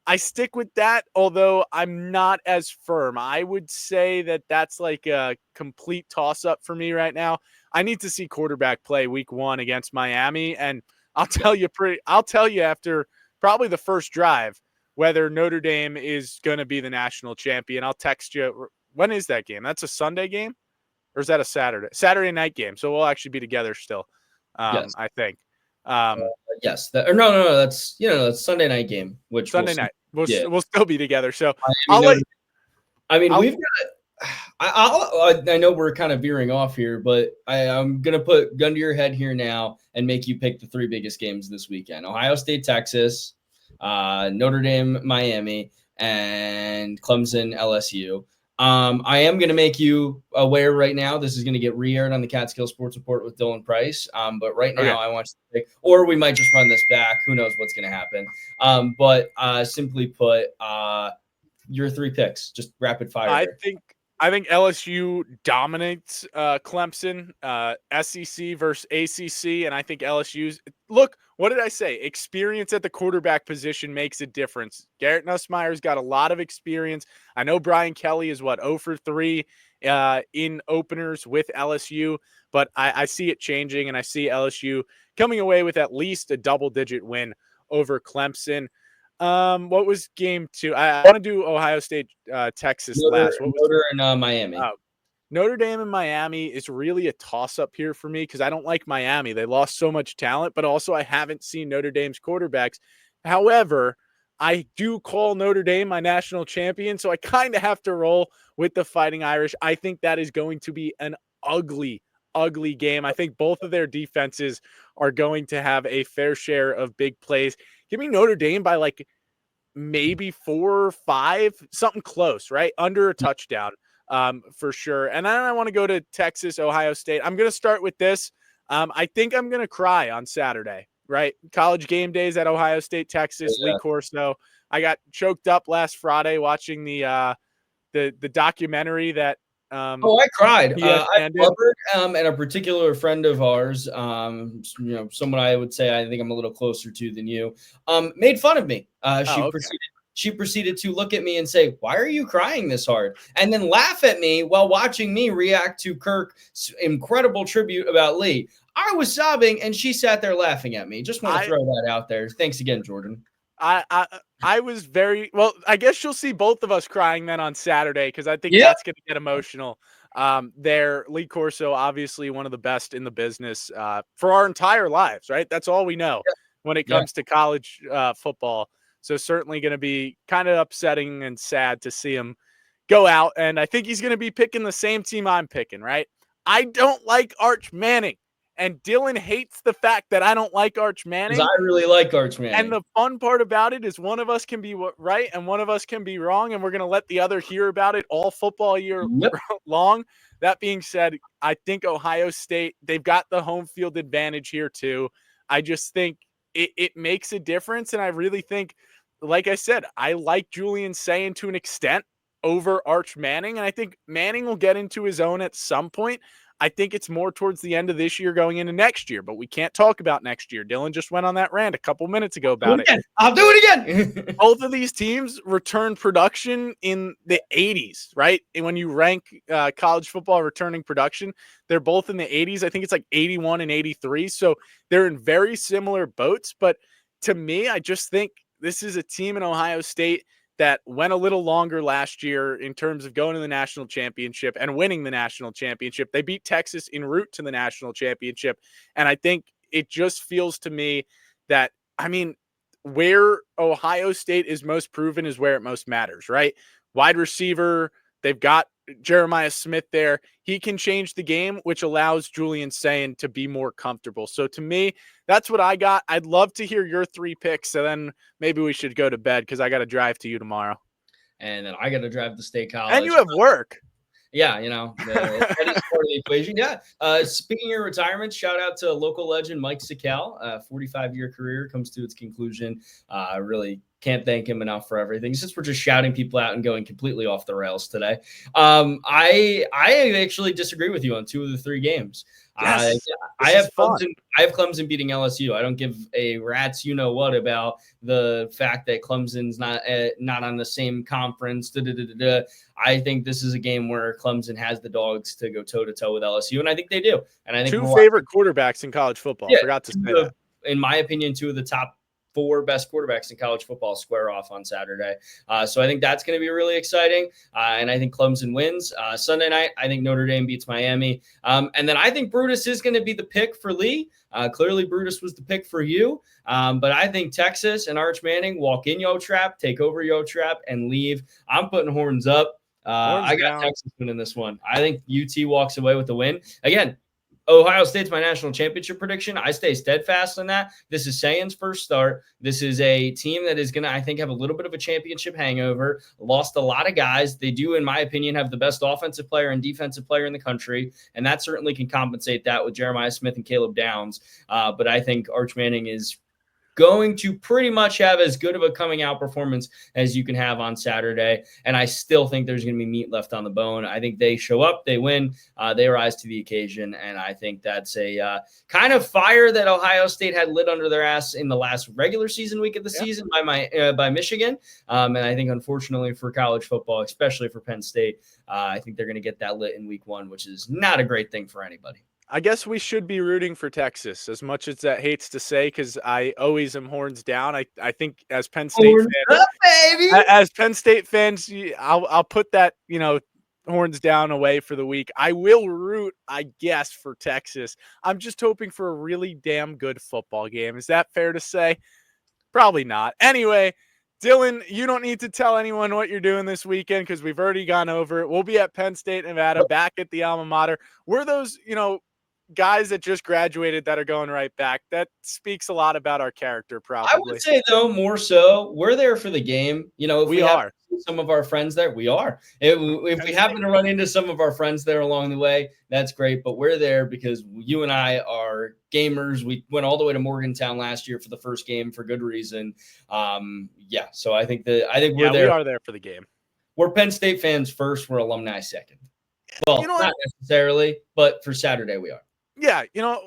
I stick with that, although I'm not as firm. I would say that that's like a complete toss-up for me right now. I need to see quarterback play week 1 against Miami, and I'll tell you after probably the first drive, whether Notre Dame is going to be the national champion. I'll text you. When is that game? That's a Sunday game, or is that a Saturday night game? So we'll actually be together still. Yes. I think. Yes. No. That's Sunday night game, which Sunday night. We'll still be together. So we've got. I know we're kind of veering off here, but I'm gonna put gun to your head here now and make you pick the 3 biggest games this weekend: Ohio State, Texas, Notre Dame, Miami, and Clemson, LSU. I am going to make you aware right now. This is going to get re-aired on the Catskill Sports Report with Dylan Price. But right now, I want you to pick, or we might just run this back. Who knows what's going to happen? But simply put, your 3 picks, just rapid fire. I think LSU dominates Clemson, SEC versus ACC, and I think LSU's look. What did I say? Experience at the quarterback position makes a difference. Garrett Nussmeier's got a lot of experience. I know Brian Kelly is 0 for 3 in openers with LSU, but I see it changing, and I see LSU coming away with at least a double-digit win over Clemson. What was game 2? I want to do Ohio State, Texas last. What was Notre and Miami? Notre Dame and Miami is really a toss-up here for me because I don't like Miami. They lost so much talent, but also I haven't seen Notre Dame's quarterbacks. However, I do call Notre Dame my national champion, so I kind of have to roll with the Fighting Irish. I think that is going to be an ugly game. I think both of their defenses are going to have a fair share of big plays. Give me Notre Dame by like maybe 4 or 5, something close, right? Under a touchdown. For sure. And then I want to go to Texas, Ohio State. I'm going to start with this. I think I'm going to cry on Saturday, right? College game days at Ohio State, Texas, Lee Corso. I got choked up last Friday watching the documentary that I cried. I blubbered, and a particular friend of ours, someone I would say I think I'm a little closer to than you, made fun of me. She proceeded to look at me and say, "Why are you crying this hard?" And then laugh at me while watching me react to Kirk's incredible tribute about Lee. I was sobbing, and she sat there laughing at me. Just want to throw that out there. Thanks again, Jordan. I was very well. I guess you'll see both of us crying then on Saturday because I think that's going to get emotional. Lee Corso, obviously one of the best in the business for our entire lives, right? That's all we know when it comes to college football. So certainly going to be kind of upsetting and sad to see him go out. And I think he's going to be picking the same team I'm picking, right? I don't like Arch Manning. And Dylan hates the fact that I don't like Arch Manning. I really like Arch Manning. And the fun part about it is one of us can be right and one of us can be wrong. And we're going to let the other hear about it all football year long. That being said, I think Ohio State, they've got the home field advantage here too. I just think it makes a difference. And I really think, like I said, I like Julian Sayin to an extent over Arch Manning. And I think Manning will get into his own at some point. I think it's more towards the end of this year going into next year, but we can't talk about next year. Dylan just went on that rant a couple minutes ago about it. I'll do it again. Both of these teams return production in the 80s, right? And when you rank college football returning production, they're both in the 80s. I think it's like 81 and 83. So they're in very similar boats. But to me, I just think this is a team in Ohio State that went a little longer last year in terms of going to the national championship and winning the national championship. They beat Texas en route to the national championship. And I think it just feels to me that, where Ohio State is most proven is where it most matters, right? Wide receiver, they've got Jeremiah Smith there. He can change the game, which allows Julian Sayin to be more comfortable. So to me, that's what I got. I'd love to hear your 3 picks. So then maybe we should go to bed because I got to drive to you tomorrow. And then I got to drive to State College. And you have work. Yeah, that is part of the equation. Yeah. Speaking of retirement, shout out to local legend Mike Sikel. 45-year career comes to its conclusion. I really can't thank him enough for everything. Since we're just shouting people out and going completely off the rails today, I actually disagree with you on 2 of the 3 games. Yes, I have Clemson beating LSU. I don't give a rat's what about the fact that Clemson's not on the same conference. I think this is a game where Clemson has the dogs to go toe-to-toe with LSU, and I think they do. And I think 2 favorite quarterbacks in college football. Forgot to say that. In my opinion, 2 of the top four best quarterbacks in college football square off on Saturday. So I think that's going to be really exciting. And I think Clemson wins. Sunday night, I think Notre Dame beats Miami. And then I think Brutus is going to be the pick for Lee. Clearly, Brutus was the pick for you. But I think Texas and Arch Manning walk in Yo Trap, take over Yo Trap, and leave. I'm putting horns up. I got Texas winning this one. I think UT walks away with the win. Again, Ohio State's my national championship prediction. I stay steadfast on that. This is Sayan's first start. This is a team that is going to, I think, have a little bit of a championship hangover. Lost a lot of guys. They do, in my opinion, have the best offensive player and defensive player in the country, and that certainly can compensate that with Jeremiah Smith and Caleb Downs. But I think Arch Manning is going to pretty much have as good of a coming out performance as you can have on Saturday. And I still think there's going to be meat left on the bone. I think they show up, they win, they rise to the occasion. And I think that's a kind of fire that Ohio State had lit under their ass in the last regular season week of the season by Michigan. And I think, unfortunately, for college football, especially for Penn State, I think they're going to get that lit in week one, which is not a great thing for anybody. I guess we should be rooting for Texas, as much as that hates to say, because I always am horns down. I think as Penn State fans, as Penn State fans, I'll put that, horns down away for the week. I will root, I guess, for Texas. I'm just hoping for a really damn good football game. Is that fair to say? Probably not. Anyway, Dylan, you don't need to tell anyone what you're doing this weekend because we've already gone over it. We'll be at Penn State, Nevada, back at the alma mater. We're those, guys that just graduated that are going right back. That speaks a lot about our character, probably. I would say, though, more so, we're there for the game. If we are some of our friends there, we are. If we happen to run into some of our friends there along the way, that's great. But we're there because you and I are gamers. We went all the way to Morgantown last year for the first game for good reason. So I think we're there. We are there for the game. We're Penn State fans first. We're alumni second. Well, not necessarily, but for Saturday we are. Yeah,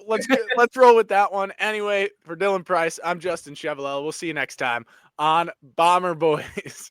let's roll with that one. Anyway, for Dylan Price, I'm Justin Chevrolet. We'll see you next time on Bomber Boys.